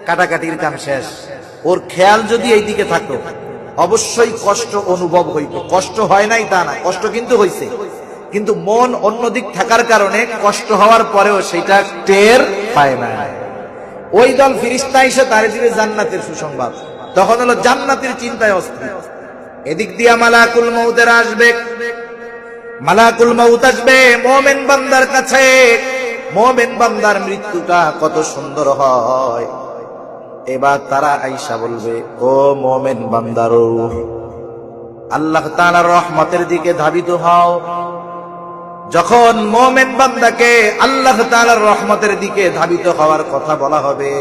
কাটাকাটির কাম শেষ। ওর খেয়াল যদি এই দিকে থাকতো অবশ্যই কষ্ট অনুভব হইতো। কষ্ট হয় নাই তা না, কষ্ট কিন্তু হইছে, কিন্তু মন অন্যদিক থাকার কারণে কষ্ট হওয়ার পরেও সেটা টের পায় না। ওই দল ফেরেশতা এসে তারে দিবে জান্নাতের সুসংবাদ, তখন হলো জান্নাতের চিন্তায় অস্থির। এদিক দিয়া মালাকুল মউতের আসবে, মালাকুল মউত আসবে মুমিন বান্দার কাছে। মুমিন বান্দার মৃত্যুটা কত সুন্দর হয়। এবার তারা আইসা বলবে, ও মুমিন বান্দার রূহ, আল্লাহ তাআলার রহমতের দিকে ধাবিত হও। যখন মুমিন বান্দাকে আল্লাহ তাআলার রহমতের দিকে ধাবিত হওয়ার কথা বলা হবে,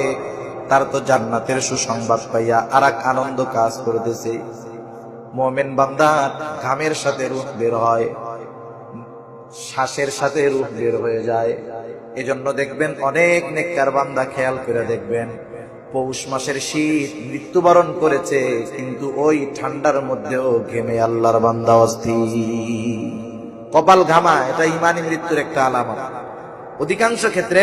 তার তো জান্নাতের সুসংবাদ পাইয়া আরেক আনন্দ কাজ করতেছে। মুমিন বান্দার ঘামের সাথে রূহ বের হয়, শ্বাসের সাথে রূহ বের হয়ে যায়। এজন্য দেখবেন অনেক নেককার বান্দা, খেয়াল করে দেখবেন, পৌষ মাসের শীত মৃত্যুবরণ করেছে, কিন্তু ওই ঠান্ডার মধ্যেও ঘেমে আল্লাহর বান্দা অস্থির। কপাল ঘামা, এটা ইমানি মৃত্যুর একটা আলামত। অধিকাংশ ক্ষেত্রে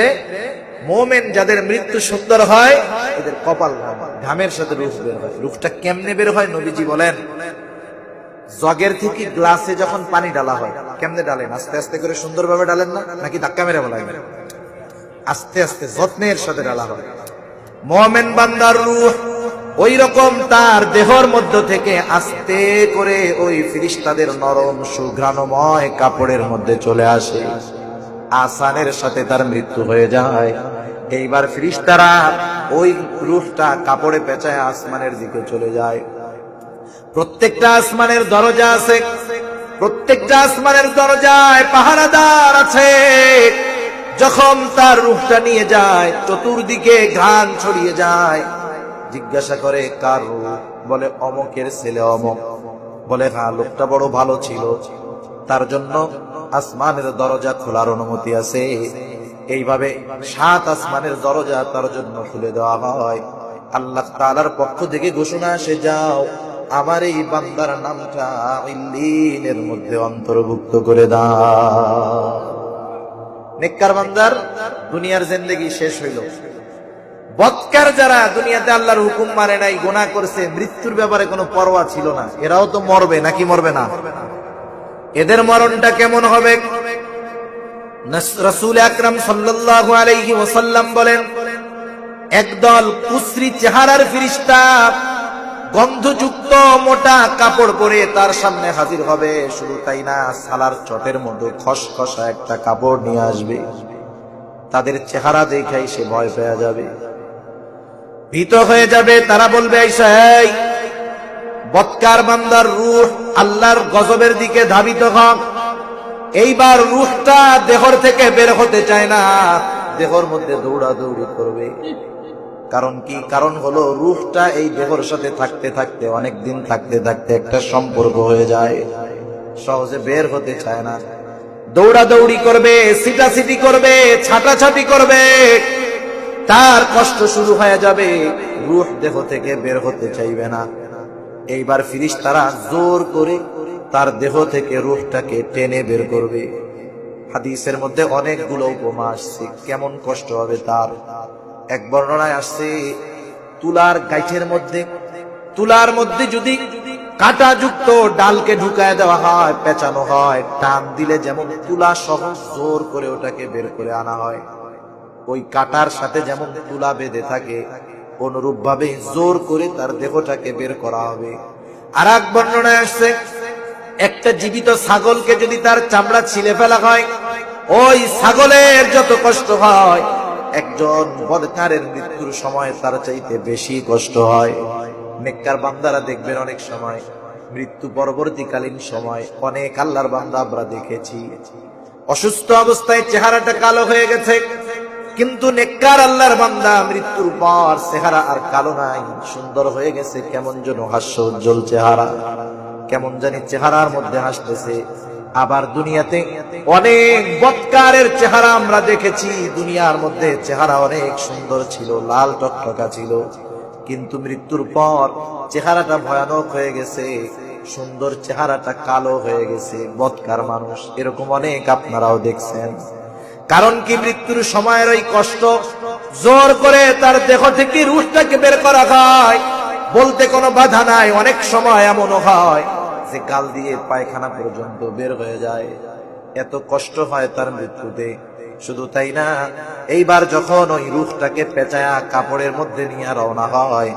মুমিন যাদের মৃত্যু সুন্দর হয়, এদের কপাল ঘামা, ঘামের সাথে রূহ বের হয়। রূহটা কেমনে বের হয়? নবীজি বলেন, জগের থেকে গ্লাসে যখন পানি ডালা হয়, কেমনে ডালেন? আস্তে আস্তে করে সুন্দরভাবে ডালেন না, নাকি ধাক্কা মেরে বলেন? আস্তে আস্তে যত্নের সাথে ডালা হয়। মুমিন বান্দার রূহ ওই রকম তার দেহর মধ্য থেকে আস্তে করে ওই ফেরেশতাদের নরম সুঘ্রাণময় কাপড়ের মধ্যে চলে আসে। আসানের সাথে তার মৃত্যু হয়ে যায়। এইবার ফেরেশতারা ওই রূহটা কাপড়ে পেঁচায় আসমানের দিকে চলে যায়। প্রত্যেকটা আসমানের দরজা আছে, প্রত্যেকটা আসমানের দরজায় পাহারাদার আছে। যখন তার রূহটা নিয়ে যায়, চতুর্দিকে ঘ্রাণ ছড়িয়ে যায়। জিজ্ঞাসা করে কার রূহ? বলে অমকের ছেলে অমক। বলে হ্যাঁ, লোকটা বড় ভালো ছিল, তার জন্য আসমানের দরজা খোলার অনুমতি আছে। এইভাবে 7 আসমানের দরজা তার জন্য খুলে দেওয়া হয়। আল্লাহ তাআলার পক্ষ থেকে ঘোষণা আসে, যাও আমার এই বান্দার নামটা ইল্লিনের মধ্যে অন্তর্ভুক্ত করে দাও। নেককার বান্দার দুনিয়ার জিন্দেগি শেষ হইল। বদকার যারা দুনিয়াতে আল্লাহর হুকুম মানে নাই, গুনাহ করছে, মৃত্যুর ব্যাপারে কোনো পরোয়া ছিল না, এরাও তো মরবে নাকি মরবে না? এদের মরণটা কেমন হবে? রাসূল আকরাম সাল্লাল্লাহু আলাইহি ওয়াসাল্লাম বলেন, একদল কুশ্রী চেহারার ফেরেশতা গন্ধযুক্ত মোটা কাপড় পরে তার সামনে হাজির হবে। শুধু তাই না, সালার চটের মধ্যে খসখসা একটা কাপড় নিয়ে আসবে। তাদের চেহারা দেখাই সে ভয় পেয়ে যাবে, ভীত হয়ে যাবে। তারা বলবে, এই বদকার বান্দার রূহ আল্লাহর গজবের দিকে ধাবিত হোক। এইবার রূহটা দেহর থেকে বের হতে চায় না, দেহর মধ্যে দৌড়াদৌড়ি করবে। কারণ কি? কারণ হলো রূহটা এই দেহর সাথে থাকতে থাকতে, অনেক দিন থাকতে থাকতে একটা সম্পর্ক হয়ে যায়, সহজে বের হতে চায় না। দৌড়াদৌড়ি করবে, সিটাসিটি করবে, ছাটাছাটি করবে, তার কষ্ট শুরু হয়ে যাবে, রূহ দেহ থেকে বের হতে চাইবে না। এইবার ফেরেশতারা জোর করে তার দেহ থেকে রূহটাকে টেনে বের করবে। হাদিসের মধ্যে অনেকগুলো উপমা আসছে, কেমন কষ্ট হবে তার। এক বর্ণনায় আসছে, তুলার মধ্যে যদি কাঁটাযুক্ত ডালকে ঢুকায় দেওয়া হয়, পেঁচানো হয়, টান দিলে যেমন তুলা সহ জোর করে ওটাকে বের করে আনা হয়, ওই কাঁটার সাথে যেমন তুলা বেঁধে থাকে, অনুরূপ ভাবে জোর করে তার দেহটাকে বের করা হবে। আর এক বর্ণনায় আসছে, একটা জীবিত ছাগলকে যদি তার চামড়া ছিলে ফেলা হয়, ওই ছাগলের যত কষ্ট হয়, একজন বদকারের মৃত্যুর সময় তার চাইতে বেশি কষ্ট হয়। নেককার বান্দারা দেখবেন অনেক সময় মৃত্যু পরবর্তীকালীন সময়, অনেক আল্লাহর বান্দা আমরা দেখেছি অসুস্থ অবস্থায় চেহারাটা কালো হয়ে গেছে, কিন্তু নেককার আল্লাহর বান্দা মৃত্যুর পর চেহারা আর কালো নাই, সুন্দর হয়ে গেছে। কেমন যেন হাস্য উজ্জ্বল চেহারা, কেমন জানি চেহারার মধ্যে হাসতেছে। আবার দুনিয়াতে অনেক বদকারের চেহারা আমরা দেখেছি, দুনিয়ার মধ্যে চেহারা অনেক সুন্দর ছিল, লাল টকটকা ছিল, কিন্তু মৃত্যুর পর চেহারাটা ভয়ানক হয়ে গেছে, সুন্দর চেহারাটা কালো হয়ে গেছে। বদকার মানুষ এরকম অনেক আপনারাও দেখছেন। কারণ কি? মৃত্যুর সময়ের ওই কষ্ট, জোর করে তার দেহ থেকে রূহটাকে বের করা হয়, বলতে কোনো বাধা নাই। অনেক সময় এমনও হয় যে গাল দিয়ে পায়খানা পর্যন্ত বের হয়ে যায়, এত কষ্ট হয় তার মৃত্যুতে। শুধু তাই না, এইবার যখন ওই রূহটাকে পেঁচায়া কাপড়ের মধ্যে নিয়ে রওনা হয়,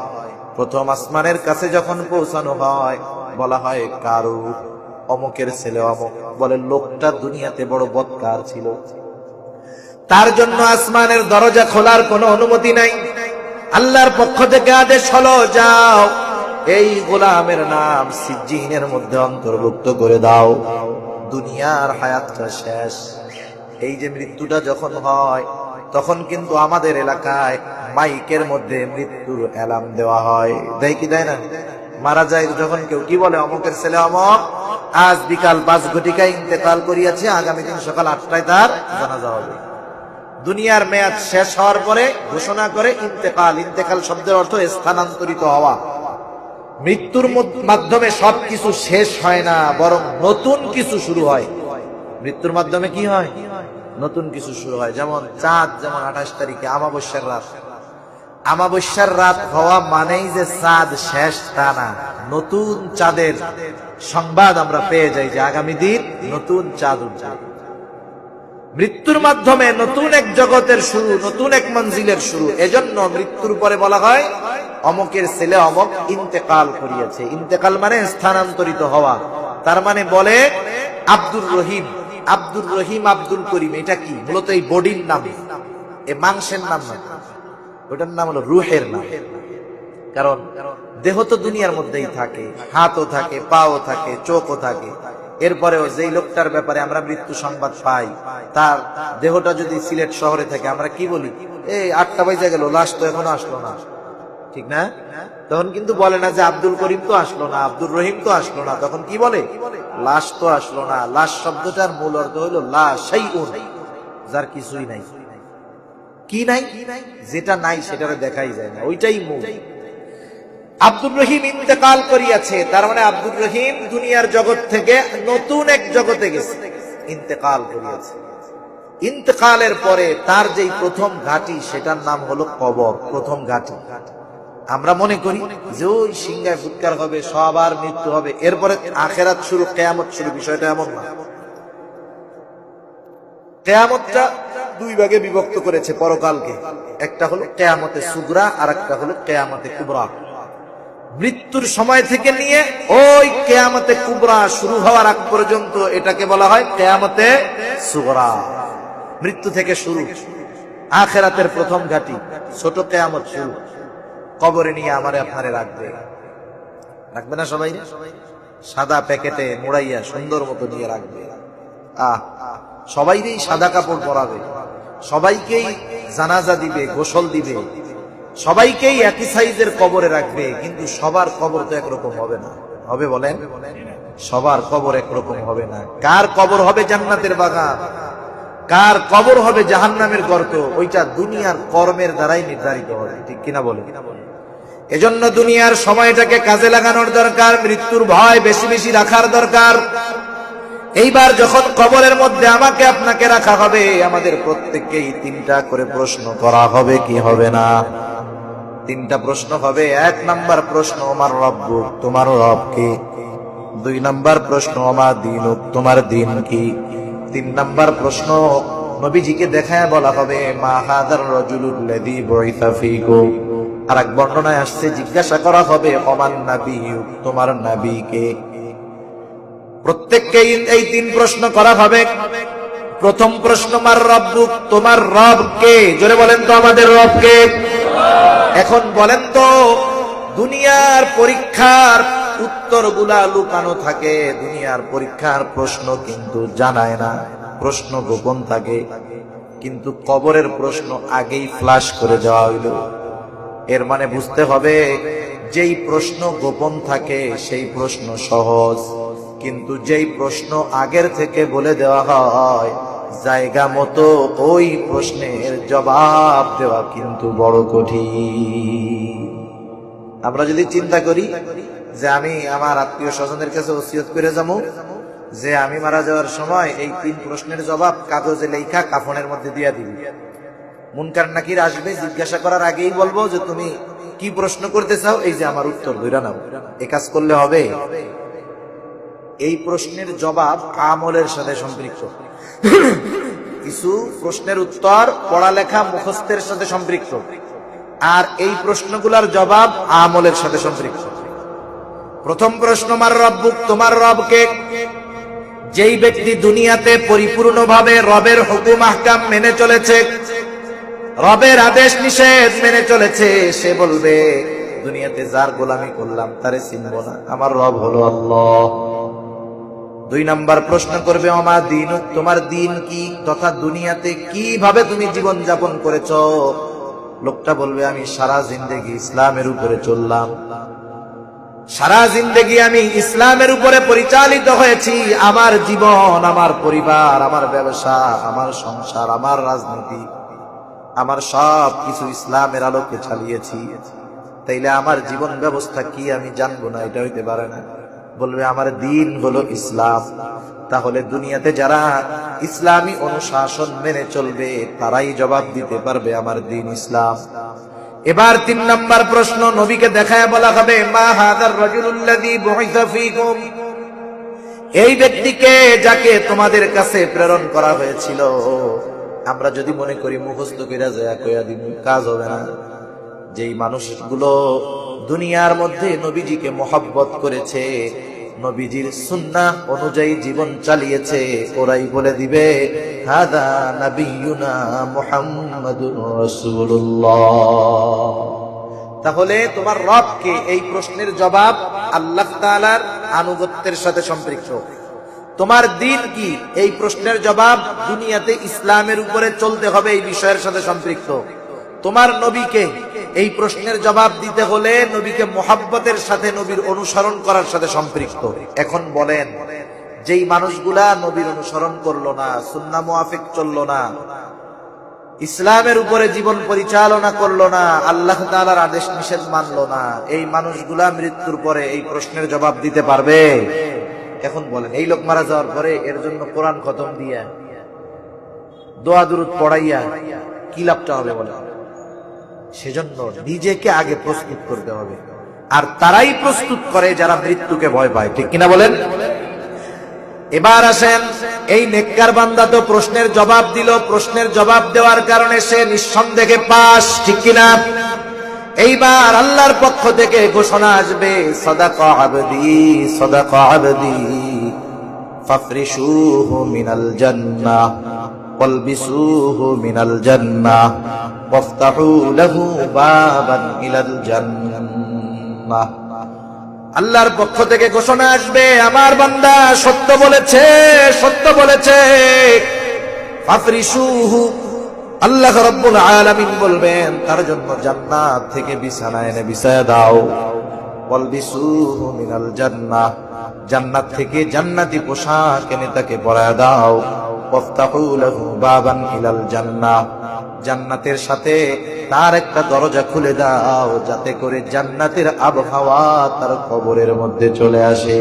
প্রথম আসমানের কাছে যখন পৌঁছানো হয়, বলা হয় কারু? অমুকের ছেলে অমুক। বলে লোকটা দুনিয়াতে বড় বদকার ছিল, তার জন্য আসমানের দরজা খোলার কোনো অনুমতি নাই। আল্লাহর পক্ষ থেকে আদেশ হলো, যাও এই গোলামের নাম সিজ্জিনের মধ্যে অন্তর্ভুক্ত করে দাও, দুনিয়ার হায়াতটা শেষ। এই যে মৃত্যুটা যখন হয়, তখন কিন্তু আমাদের এলাকায় মাইকের মধ্যে মৃত্যুর অ্যালার্ম দেওয়া হয়, দেয় কি দেয় না? মারা যায় যখন কেউ, কি বলে অমুকের ছেলে অমুক আজ বিকাল 5 ঘটিকায় ইন্তেকাল করিয়াছে, আগামী দিন সকাল 8টায় তার জানাজা হবে। দুনিয়ার মেয়াদ শেষ হওয়ার পরে ঘোষণা করে ইন্তেকাল। ইন্তেকাল শব্দের অর্থ স্থানান্তরিত হওয়া। মৃত্যুর মাধ্যমে সবকিছু শেষ হয় না, বরং নতুন কিছু শুরু হয়। মৃত্যুর মাধ্যমে কি হয়? নতুন কিছু শুরু হয়। যেমন চাঁদ, যেমন 28 তারিখে আমাবস্যার রাত, আমাবস্যার রাত হওয়া মানেই যে চাঁদ শেষ তা না, নতুন চাঁদের সংবাদ আমরা পেয়ে যাই যে আগামী দিন নতুন চাঁদ উঠবে। মৃত্যুর মাধ্যমে নতুন এক জগতের শুরু, নতুন এক মঞ্জিলের শুরু। এজন্য মৃত্যুর পরে বলা হয় অমুকের ছেলে অমুক ইন্তেকাল করিয়াছে। ইন্তেকাল মানে স্থানান্তরিত হওয়া। তার মানে বলে আব্দুর রহিম, আব্দুল করিম, এটা কি? মূলত এই বডির নাম। এ মাংসের নাম না, ওটার নাম হলো রুহের নাম। কারণ দেহ তো দুনিয়ার মধ্যেই থাকে, হাতও থাকে, পাও থাকে, চোখও থাকে। এরপরেও যেই লোকটার ব্যাপারে আমরা মৃত্যু সংবাদ পাই, তার দেহটা যদি সিলেট শহরে থাকে, আমরা কি বলি? এই 8টা বাজে গেল, লাশ তো এখনো আসলো না, ঠিক না? তখন কিন্তু বলে না যে আব্দুল করিম তো আসলো না, আব্দুল রহিম তো আসলো না, তখন কি বলে? লাশ তো আসলো না। লাশ শব্দটার মূল অর্থ হলো লা শাইউন, যার কিছুই নাই। কি নাই? যেটা নাই সেটা দেখাই যায় না, ওইটাই মূল। আব্দুর রহিম ইন্তেকাল করিয়াছে, তার মানে আব্দুর রহিম দুনিয়ার জগৎ থেকে নতুন এক জগতে গেছে, ইন্তেকাল করিয়াছে। ইন্তেকালের পরে তার যেই প্রথম ঘাঁটি, সেটার নাম হলো কবর, প্রথম ঘাঁটি। আমরা মনে করি যে ওই সিংহায় ফুৎকার হবে, সবার মৃত্যু হবে, এরপরে আখেরাত শুরু, কিয়ামত শুরু। বিষয়টা এমন না। কিয়ামতটা দুই ভাগে বিভক্ত করেছে পরকালকে, একটা হলো কিয়ামতে সুগরা আর একটা হলো কিয়ামতে কুবরা। মৃত্যুর সময় থেকে নিয়ে ওই কিয়ামতে কুবরা শুরু হওয়ার আগ পর্যন্ত এটাকে বলা হয় কিয়ামতে সুগরা। মৃত্যু থেকে শুরু, আখিরাতের প্রথম ঘাঁটি, ছোট কিয়ামত শুরু। কবরে নিয়ে আমারে আপনারে রাখবে, রাখবে না সবাই? সাদা প্যাকেটে মুড়াইয়া সুন্দর মতো নিয়ে রাখবে। সবাইকেই সাদা কাপড় পরাবে, সবাইকেই জানাজা দিবে, গোসল দিবে, সবাইকেই একই সাইজের কবরে রাখবে। কিন্তু সবার কবর তো একরকম হবে না, হবে বলেন? সবার কবর একরকম হবে না। কার কবর হবে জান্নাতের বাগান, কার কবর হবে জাহান্নামের গর্ত, ওইটা দুনিয়ার কর্মের দ্বারাই নির্ধারিত হবে, ঠিক কিনা বলে? এজন্য দুনিয়ার সময়টাকে কাজে লাগানোর দরকার, মৃত্যুর ভয় বেশি বেশি রাখার দরকার। এইবার যখন কবরের মধ্যে আমাকে আপনাকে রাখা হবে, আমাদের প্রত্যেককেই 3টা করে প্রশ্ন করা হবে, কি হবে না? 3টা প্রশ্ন হবে। 1 নাম্বার প্রশ্ন, আমার রব্বুক, তোমার রব কে? 2 নাম্বার প্রশ্ন, আমার দীনুক, তোমার দিন কি? 3 নাম্বার প্রশ্ন, নবীজিকে দেখায় বলা হবে, মা হাদার রাজুলুল লাযী বুইসা ফীকুম। আর এক বর্ণনায় আসছে, জিজ্ঞাসা করা হবে, ওমান নাবিয়্যুক, তোমার নবী কে? প্রত্যেককেই এই 3 প্রশ্ন করা হবে। প্রথম প্রশ্ন, মার রব্বুক, তোমার রব কে? জোরে বলেন তো, আমাদের রব কে? এখন বলেন তো, দুনিয়ার পরীক্ষার উত্তরগুলা লুকানো থাকে, দুনিয়ার পরীক্ষার প্রশ্ন কিন্তু জানায় না, প্রশ্ন গোপন থাকে। কিন্তু কবরের প্রশ্ন আগেই ফ্লাশ করে দেওয়া হইল। এর মানে বুঝতে হবে, যেই প্রশ্ন গোপন থাকে সেই প্রশ্ন সহজ, কিন্তু যেই প্রশ্ন আগের থেকে বলে দেওয়া হয়, জায়গা মতো ওই প্রশ্নের জবাব দেওয়া কিন্তু বড় কঠিন। আমরা যদি চিন্তা করি যে আমি আমার আত্মীয় স্বজনের কাছে ওসিয়ত করে যাবো যে আমি মারা যাওয়ার সময় এই 3 প্রশ্নের জবাব কাগজে লেখা কাফনের মধ্যে দিয়া দিবি, মুনকার নাকির আসবে, জিজ্ঞাসা করার আগেই বলবো যে তুমি কি প্রশ্ন করতে চাও, এই যে আমার উত্তর ধরে নাও। এ কাজ করলে হবে? এই প্রশ্নের জবাব আমলের সাথে সম্পৃক্ত। কিছু প্রশ্নের উত্তর পড়ালেখা মুখস্থের সাথে সম্পৃক্ত, আর এই প্রশ্নগুলোর জবাব আমলের সাথে সম্পৃক্ত। প্রথম প্রশ্ন, মার রব্বুক, তোমার রব কে? যেই ব্যক্তি দুনিয়াতে পরিপূর্ণভাবে রবের হুকুম আহকাম মেনে চলেছে, রবের আদেশ নিষেধ মেনে চলেছে, সে বলবে দুনিয়াতে যার গোলামি করলাম তারে চিনব না, আমার রব হলো আল্লাহ। 2 নাম্বার প্রশ্ন করবে, আমার দিন, তোমার দিন কি, তথা দুনিয়াতে কিভাবে তুমি জীবন যাপন করেছো? লোকটা বলবে, আমি সারা জিন্দেগি ইসলামের উপরে চললাম, সারা জিন্দেগি আমি ইসলামের উপরে পরিচালিত হয়েছি, আমার জীবন, আমার পরিবার, আমার ব্যবসা, আমার সংসার, আমার রাজনীতি, আমার সব কিছু ইসলামের আলোকে চালিয়েছি, তাইলে আমার জীবন ব্যবস্থা কি আমি জানবো না? এটা হইতে পারে না। বলবে আমার দিন হলো ইসলাম। তাহলে দুনিয়াতে যারা ইসলামী অনুশাসন মেনে চলবে তারাই জবাব দিতে পারবে আমার দিন ইসলাম। এবার 3 নাম্বার প্রশ্ন, নবীকে দেখায় বলা হবে, মা হাদার রাজুলুল লাযী বুইসা ফীকুম, এই ব্যক্তিকে যাকে তোমাদের কাছে প্রেরণ করা হয়েছিল। আমরা যদি মনে করি মুখস্থ কইরা যায় কইয়া দিন, কাজ হবে না। যেই মানুষগুলো দুনিয়ার মধ্যে নবীজিকে মহব্বত করেছে, নবীজির সুন্নাহ অনুযায়ী জীবন চালিয়েছে, ওরাই বলে দিবে হাদা নাবিয়ুনা মুহাম্মাদুর রাসূলুল্লাহ। তাহলে তোমার রবকে, এই প্রশ্নের জবাব আল্লাহ তাআলার আনুগত্যের সাথে সম্পৃক্ত। তোমার দিন কি, এই প্রশ্নের জবাব দুনিয়াতে ইসলামের উপরে চলতে হবে, এই বিষয়ের সাথে সম্পৃক্ত। তোমার নবীকে, এই প্রশ্নের জবাব দিতে হলে নবীকে মোহাব্বতের সাথে, নবীর অনুসরণ করার সাথে সম্পৃক্ত। এখন বলেন, যেই মানুষগুলা নবীর অনুসরণ করলো না, সুন্নাহ মুআফিক চললো না, ইসলামের উপরে জীবন পরিচালনা করলো না, আল্লাহ তাআলার আদেশ নিষেধ মানলো না, এই মানুষগুলা মৃত্যুর পরে এই প্রশ্নের জবাব দিতে পারবে? এখন বলেন, এই লোক মারা যাওয়ার পরে এর জন্য কোরআন খতম দিয়া, দোয়া দুরূদ পড়াইয়া কি লাভটা হবে বলেন? সেজন্য নিজেকে আগে প্রস্তুত করতে হবে। আর তারাই প্রস্তুত করে যারা মৃত্যুকে ভয় পায়, ঠিক কিনা বলেন? এবার আসেন, এই নেককার বান্দা তো প্রশ্নের জবাব দিল, প্রশ্নের জবাব দেওয়ার কারণে সে নিঃসন্দেহে পাস, ঠিক কিনা? এইবার আল্লাহর পক্ষ থেকে ঘোষণা আসবে, সাদাকা আবদি, সাদাকা আবদি, ফাফরিশুহু মিনাল জান্নাহ ওয়ালবিসুহু মিনাল জান্নাহ ওয়াফতাহু লাহু বাবান ইলাল জান্নাহ। আল্লাহর পক্ষ থেকে ঘোষণা আসবে, আমার বান্দা সত্য বলেছে, সত্য বলেছে। ফাফরিশুহু, আল্লাহ রাব্বুল আলামিন বলবেন তার জন্য জান্নাত থেকে বিছানা এনে বিছায়া দাও। ওয়ালবিসুহু মিনাল জান্নাহ, জান্নাত থেকে জান্নাতি পোশাক এনে তাকে পরায়া দাও। ওয়াফতাহু লাহু বাবান ইলাল জান্নাহ, জান্নাতের সাথে তার একটা দরজা খুলে দাও, যাতে করে জান্নাতের আবহাওয়া তার কবরের মধ্যে চলে আসে।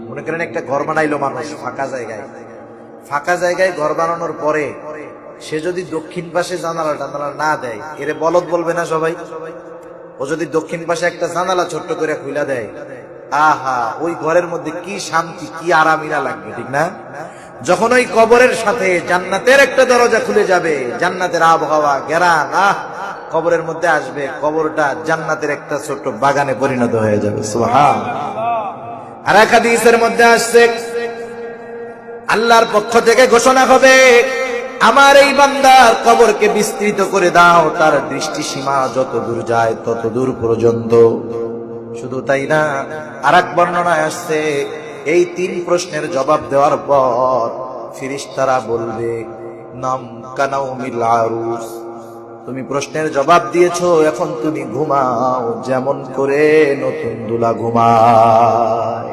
মনে করেন একটা ঘর বানাইলো মানুষ ফাঁকা জায়গায়, ফাঁকা জায়গায় ঘর বানানোর পরে সে যদি দক্ষিণ পাশে জানালা টানালা না দেয়, এরে বলদ বলবে না সবাই? ও যদি দক্ষিণ পাশে একটা জানালা ছোট্ট করে খুলে দেয়, আহা, ওই ঘরের মধ্যে কি শান্তি, কি আরামিনা লাগবে, ঠিক না? যখন ওই কবরের সাথে জান্নাতের একটা দরজা খুলে যাবে, জান্নাতের আবহাওয়া ঘেরান কবরের মধ্যে আসবে, কবরটা জান্নাতের একটা ছোট্ট বাগানে পরিণত হয়ে যাবে। সুবহানাল্লাহ। আর এক হাদিসের মধ্যে আসছে, আল্লাহর পক্ষ থেকে ঘোষণা হবে, আমার এই বান্দার কবরকে বিস্তৃত করে দাও, তার দৃষ্টি সীমা যত দূর যায় তত দূর পর্যন্ত। শুধু তাই না, আরেক বর্ণনায় আসছে, এই তিন প্রশ্নের জবাব দেওয়ার পর ফেরেশতারা বলবে, নাম কানাউমিল আরুস, তুমি প্রশ্নের জবাব দিয়েছো, এখন তুমি ঘুমাও যেমন করে নতুন দুলা ঘুমায়।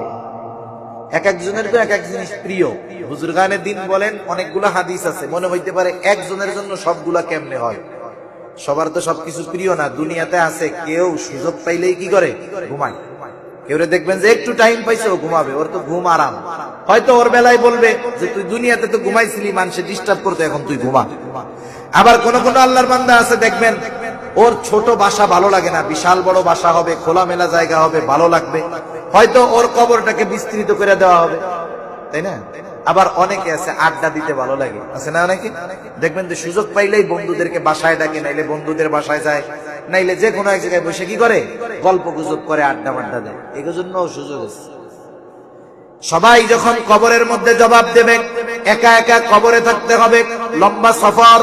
এক একজনের তো এক এক জিনিস প্রিয়। বুজুর্গানে দিন বলেন, অনেকগুলা হাদিস আছে, মনে হইতে পারে একজনের জন্য সবগুলা কেমনে হয়? সবার তো সবকিছু প্রিয় না। দুনিয়াতে আছে কেউ সুযোগ পাইলেই কি করে? ঘুমায়। কেউ দেখবেন যে একটু টাইম পাইছে ও ঘুমাবে, ওর তো ঘুম আরাম। হয়তো ওর বেলায় বলবে যে তুই দুনিয়াতে তো ঘুমাইছিলি, মানুষে ডিস্টার্ব করতে, এখন তুই ঘুমা। আবার কোন কোন আল্লাহর বান্দা আছে দেখবেন ওর ছোট বাসা ভালো লাগে না, বিশাল বড় বাসা হবে, খোলামেলা জায়গা হবে, ভালো লাগবে, হয়তো ওর কবরটাকে বিস্তৃত করে দেওয়া হবে, তাই না? আবার অনেকে আছে আড্ডা দিতে ভালো লাগে, আছে না? অনেকে দেখবেন যে সুযোগ পাইলেই বন্ধুদেরকে বাসায় ডাকে, নাইলে বন্ধুদের বাসায় যায়, নাইলে যে কোনো এক জায়গায় বসে কি করে, গল্প গুজব করে, আড্ডা মাড্ডা দেয়। এই জন্য সুযোগ আছে। সবাই যখন কবরের মধ্যে জবাব দেবে, একা একা কবরে থাকতে হবে। লম্বা সফর,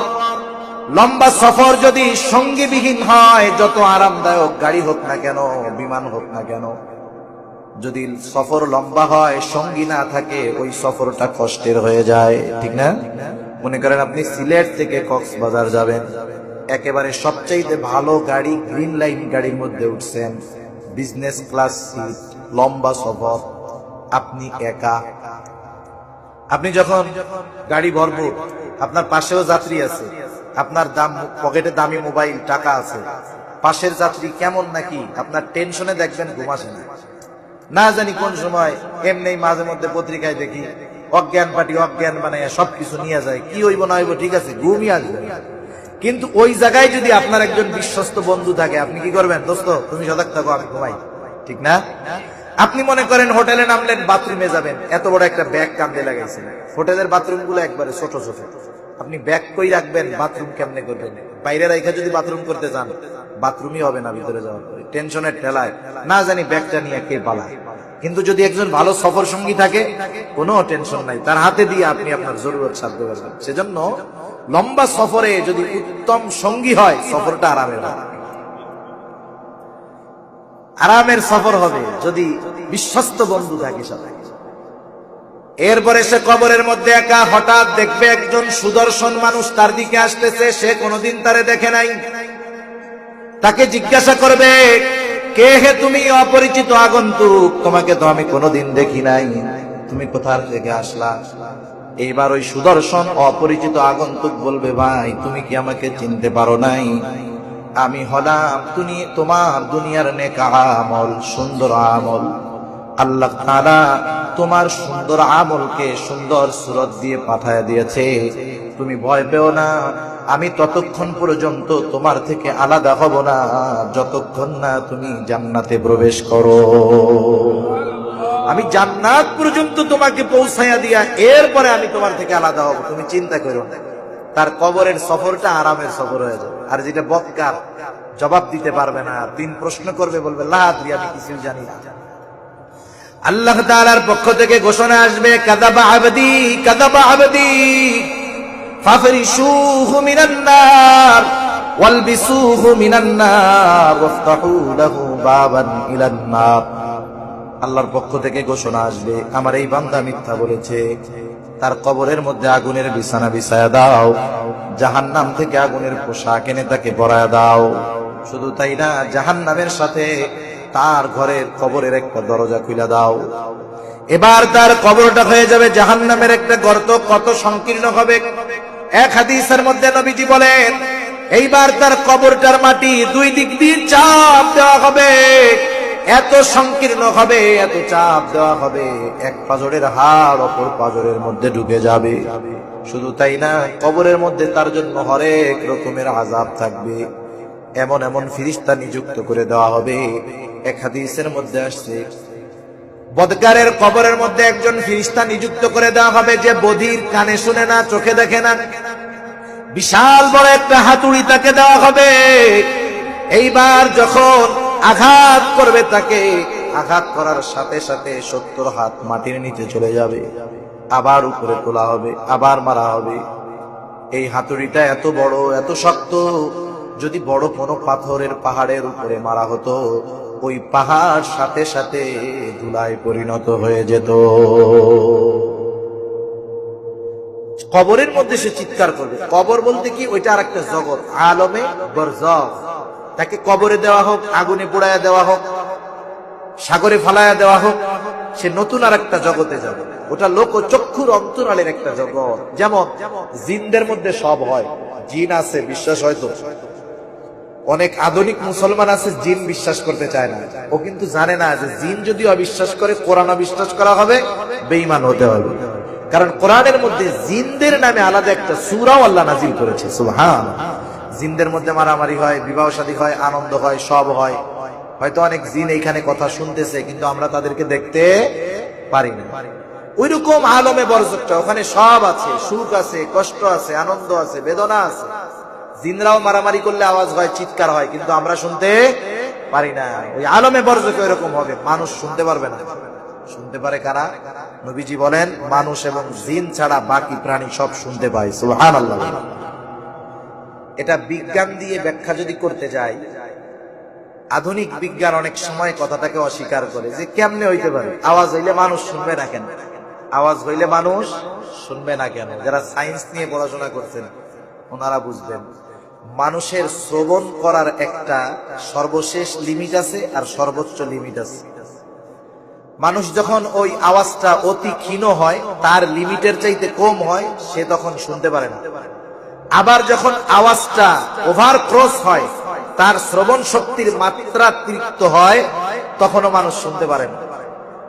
লম্বা সফর যদি সঙ্গীবিহীন হয়, যত আরামদায়ক গাড়ি হোক না কেন, বিমান হোক না কেন, যদি সফর লম্বা হয়, সঙ্গী না থাকে, ওই সফরটা কষ্টের হয়ে যায়, ঠিক না? মনে করেন আপনি সিলেট থেকে কক্সবাজার যাবেন, একেবারে সবচাইতে ভালো গাড়ি, গ্রিন লাইন গাড়ির মধ্যে উঠছেন, বিজনেস ক্লাস সিট, লম্বা সফর, আপনি একা। আপনি যখন গাড়ি ভরপুর, আপনার পাশেও যাত্রী আছে, আপনার পকেটে দামি মোবাইল, টাকা আছে, পাশের যাত্রী কেমন নাকি আপনার টেনশনে দেখবেন ঘুম আসে না। না জানি কোন সময় এমনি মাঝে মধ্যে পত্রিকায় দেখি অজ্ঞান পার্টি অজ্ঞান বানায় সবকিছু নিয়ে যায়, কি হইব না হইব ঠিক আছে, ঘুমই আসবে। কিন্তু ওই জায়গায় যদি আপনার একজন বিশ্বস্ত বন্ধু থাকে, আপনি কি করবেন? দোস্ত তুমি সজাগ থাকো, আমি ঘুমাই, ঠিক না? আপনি মনে করেন হোটেলে নামলেন, বাথরুমে যাবেন, এত বড় একটা ব্যাগ কাঁধে লাগাইছেন, হোটেলের বাথরুম গুলো একবারে ছোট ছোট, আপনি ব্যাগ কই রাখবেন, বাথরুম কেমনে করবেন? বাইরে রাইখা যদি বাথরুম করতে যান, বাথরুমই হবে না ভিতরে যাওয়ার পরে, টেনশনের ঠেলায় না জানি ব্যাগটা নিয়ে কে পালায়। কিন্তু যদি একজন ভালো সফর সঙ্গী থাকে, কোনো টেনশন নাই, তার হাতে দিয়ে আপনি আপনার জরুরত সাধ্য করবেন। সেজন্য লম্বা সফরে যদি উত্তম সঙ্গী হয়, সফরটা আরামের হবে, আরামের সফর হবে যদি বিশ্বস্ত বন্ধু থাকে সাথে। এরপরে সে কবরের মধ্যে একা, হঠাৎ দেখবে একজন সুদর্শন মানুষ তার দিকে আসতেছে, সে কোনোদিন তারে দেখে নাই। তাকে জিজ্ঞাসা করবে, কে হে তুমি? অপরিচিত আগন্তুক, তোমাকে তো আমি কোনোদিন দেখি নাই, তুমি কোথা থেকে আসলা? এইবার ওই সুদর্শন অপরিচিত আগন্তুক বলবে, ভাই তুমি কি আমাকে চিনতে পারো নাই? আমি হলাম তোমার দুনিয়ার নেক আমল, সুন্দর আমল। আল্লাহ তাআলা তোমার সুন্দর আমলকে সুন্দর সুরত দিয়ে পাঠায় দিয়েছে, তুমি ভয় পেও না। আমি ততক্ষণ পর্যন্ত তোমার থেকে আলাদা হব না যতক্ষণ না তুমি জান্নাতে প্রবেশ করো। আমি জান্নাত পর্যন্ত তোমাকে পৌঁছাইয়া দিয়া এরপরে আমি তোমার থেকে আলাদা হব, তুমি চিন্তা করো না। তার কবরের সফরটা আরামের সফর হয়ে যাবে। আর যেটা বদকার, জবাব দিতে পারবে না, তিন প্রশ্ন করবে, বলবে লা আদরি, আমি কিছু জানি না। আল্লাহ তাআলার পক্ষ থেকে ঘোষণা আসবে, কাযাবা আবদি, কাযাবা আবদি, ফাফরিশুহু মিনান নার ওয়ালবিসুহু মিনান নার ওয়াফতাহু লাহু বাবান ইলান নার। আল্লাহর পক্ষ থেকে ঘোষণা আসবে, আমার এই বান্দা মিথ্যা বলেছে, তার কবরের মধ্যে আগুনের বিছানা বিছায়া দাও, জাহান্নাম থেকে আগুনের পোশাক এনে তাকে পরায়া দাও। শুধু তাই না, জাহান্নামের সাথে তার ঘরের কবরের একটা দরজা খুলে দাও। এবার তার কবরটা হয়ে যাবে জাহান্নামের একটা গর্ত। কত সংকীর্ণ হবে! এক হাদিসের মধ্যে নবীজি বলেন, এইবার তার কবরটার মাটি দুই দিক দিয়ে চাপ দেওয়া হবে, এত সংকীর্ণ হবে, এত চাপ দেওয়া হবে, এক পাজরের হাড় অপর পাজরের মধ্যে ঢুকে যাবে। শুধু তাই না, কবরের মধ্যে তার জন্য হরেক রকমের আযাব থাকবে। এমন এমন ফেরেশতা নিযুক্ত করে দেওয়া হবে। এক হাদিসের মধ্যে আসছে, বদকারের কবরের মধ্যে একজন ফেরেশতা নিযুক্ত করে দেওয়া হবে, যে বধির, কানে শুনে না, চোখে দেখে না। বিশাল বড় একটা হাতুড়ি তাকে দেওয়া হবে। এইবার যখন আঘাত করবে তাকে, আঘাত করার সাথে সাথে 70 হাত মাটির নিচে চলে যাবে, আবার উপরে তোলা হবে, আবার মারা হবে। এই হাতুড়িটা এত বড়, এত শক্ত, যদি বড় কোনো পাথরের পাহাড়ের উপরে মারা হতো, ওই পাহাড় সাথে সাথে ধুলায় পরিণত হয়ে যেত। কবরের মধ্যে সে চিৎকার করবে। কবর বলতে কি, ওইটা আর একটা জগৎ, আলমে বরজাখ। তাকে কবরে দেওয়া হোক, আগুনে পোড়ায়া দেওয়া হোক, সাগরে ফালায়া দেওয়া হোক, সে নতুন আর একটা জগতে যাবে। ওটা লোক চক্ষুর অন্তরালের একটা জগৎ। যেমন জিনদের মধ্যে সব হয়, জিন আছে, বিশ্বাস হয়তো অনেক আধুনিক মুসলমান আছে জিন বিশ্বাস করতে চায় না। ও কিন্তু জানে না যে জিন যদি অবিশ্বাস করে, কোরআন অবিশ্বাস করা হবে, বেঈমান হতে হবে। কারণ কোরআনের মধ্যে জিনদের নামে আলাদা একটা সূরাও আল্লাহ নাজিল করেছে। সুবহানাল্লাহ। জিনদের মধ্যে মারামারি হয়, বিবাহ শাদী হয়, আনন্দ হয়, সব হয়। হয়তো অনেক জিন এইখানে কথা শুনতেছে, কিন্তু আমরা তাদেরকে দেখতে পারি না। ওইরকম আলমে বরজখটা, ওখানে সব আছে, সুখ আছে, কষ্ট আছে, আনন্দ আছে, বেদনা আছে। জিনরাও মারামারি করলে আওয়াজ হয়, চিৎকার হয়, কিন্তু আমরা শুনতে পারি না। ওই আলমে বরজখ এরকম হবে, মানুষ শুনতে পারবে না। শুনতে পারে কারা? নবীজি বলেন, মানুষ এবং জিন ছাড়া বাকি প্রাণী সব শুনতে পায়। সুবহানাল্লাহ। এটা বিজ্ঞান দিয়ে ব্যাখ্যা যদি করতে যাই, আধুনিক বিজ্ঞান অনেক সময় কথাটাকে অস্বীকার করে, যে কেমনে হইতে পারে, আওয়াজ হইলে মানুষ শুনবে না কেন? আওয়াজ হইলে মানুষ শুনবে না কেন? যারা সায়েন্স নিয়ে পড়াশোনা করছেন ওনারা বুঝবেন, মানুষের শ্রবণ করার একটা সর্বশেষ লিমিট আছে আর সর্বোচ্চ লিমিট আছে। মানুষ যখন ওই আওয়াজটা অতি ক্ষীণ হয়, তার লিমিটের চাইতে কম হয়, সে তখন শুনতে পারে না। আবার যখন আওয়াজটা ওভার ক্রস হয়, তার শ্রবণ শক্তির মাত্রা অতিরিক্ত হয়, তখনও মানুষ শুনতে পারে না।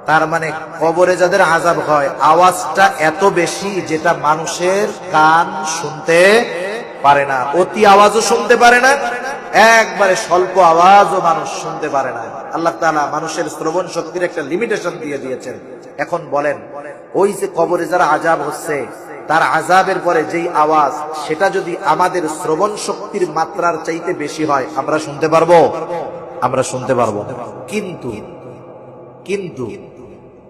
তার মানে কবরে যাদের আযাব হয়, আওয়াজটা এত বেশি যেটা মানুষের কান শুনতে পারে না। অতি আওয়াজও শুনতে পারে না, একবারে স্বল্প আওয়াজও মানুষ শুনতে পারে না। আল্লাহ তাআলা মানুষের শ্রবণ শক্তির একটা লিমিটেশন দিয়ে দিয়েছেন। এখন বলেন, ওই যে কবরে যারা আযাব হচ্ছে, তার আযাবের পরে যেই আওয়াজ, সেটা যদি আমাদের শ্রবণ শক্তির মাত্রার চাইতে বেশি হয়, আমরা শুনতে পারবো? আমরা শুনতে পারবো। কিন্তু কিন্তু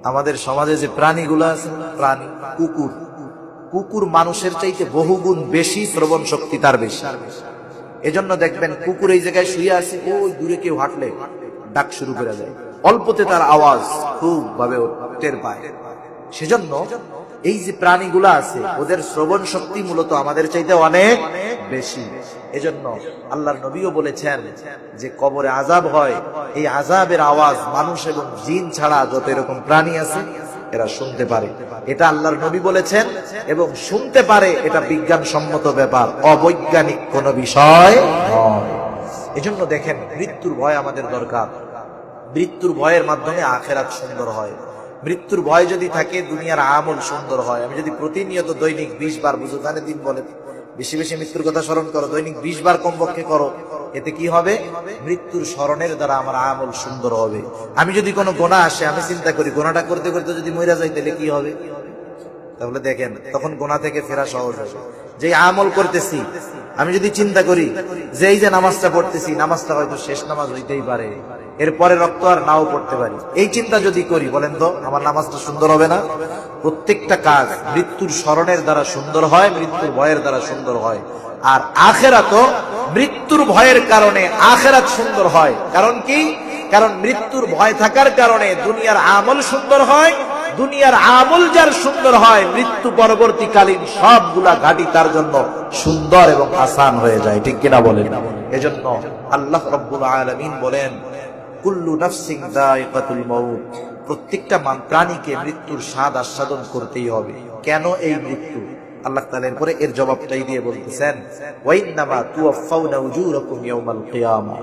আমাদের সমাজে যে প্রাণীগুলো আছে, প্রাণী, কুকুর, কুকুর মানুষের চাইতে বহুগুণ বেশি শ্রবণ শক্তি তার বেশি। এজন্য দেখবেন কুকুর এই জায়গায় শুয়ে আছে, ওই দূরে কেউ হাঁটলে ডাক শুরু করে দেয়, অল্পতে তার আওয়াজ খুব ভাবে টের পায়। সেজন্য এই যে প্রাণীগুলা আছে, ওদের শ্রবণ শক্তি মূলত আমাদের চাইতে অনেক বেশি। এজন্য আল্লাহর নবীও বলেছেন যে কবরে আযাব হয়, এই আযাবের আওয়াজ মানুষ এবং জিন ছাড়া যত এরকম প্রাণী আছে এরা শুনতে পারে। এটা আল্লাহর নবী বলেছেন, এবং শুনতে পারে এটা বিজ্ঞানসম্মত ব্যাপার, অবৈজ্ঞানিক কোনো বিষয় নয়। এজন্য দেখেন, মৃত্যুর ভয় আমাদের দরকার। মৃত্যুর ভয়ের মাধ্যমে আখিরাত সুন্দর হয়। মৃত্যুর ভয় যদি থাকে, দুনিয়ার আমল সুন্দর হয়। আমি যদি প্রতিনিয়ত দৈনিক 20 বার, বুঝুদানে দিন বলে, বেশি বেশি মৃত্যুর কথা স্মরণ করো, দৈনিক 20 বার কমপক্ষে করো, এতে কি হবে? মৃত্যুর স্মরণের দ্বারা আমার আমল সুন্দর হবে। আমি যদি কোনো গুনাহ আসে, আমি চিন্তা করি গুনাহটা করতে করতে যদি মইরা যাই, তাহলে কি হবে? তাহলে দেখেন, তখন গুনাহ থেকে ফেরা সহজ হবে। যে আমল করতেছি, আমি যদি চিন্তা করি যে এই যে নামাজটা পড়তেছি, নামাজটা হয়তো শেষ নামাজ হইতেই পারে, এরপরে রক্ত আর নাও পড়তে পারি, এই চিন্তা যদি করি, বলেন তো আমার নামাজটা সুন্দর হবে না? প্রত্যেকটা কাজ মৃত্যুর স্মরণের দ্বারা সুন্দর হয়, মৃত্যুর ভয়ের দ্বারা সুন্দর হয়। আর আখিরাতও মৃত্যুর ভয়ের কারণে আখিরাত সুন্দর হয়। কারণ কি? কারণ মৃত্যুর ভয় থাকার কারণে দুনিয়ার আমল সুন্দর হয়। দুনিয়ার আমল যার সুন্দর হয়, মৃত্যু পরবর্তীকালীন সবগুলা ঘাটি তার জন্য সুন্দর এবং আসান হয়ে যায়। ঠিক কিনা বলেন? এজন্য আল্লাহ রাব্বুল আলামিন বলেন, কুল্লু নাফসিন যায়িকাতুল মাউত, প্রত্যেকটা প্রাণীকে মৃত্যুর স্বাদ আস্বাদন করতেই হবে। কেন এই মৃত্যু? আল্লাহ তাআলা এরপরে এর জবাবটাই দিয়ে বলতেছেন, ওয়া ইন্নামা তুওয়াফাউনা উজুরাকুম ইয়াওমাল কিয়ামা,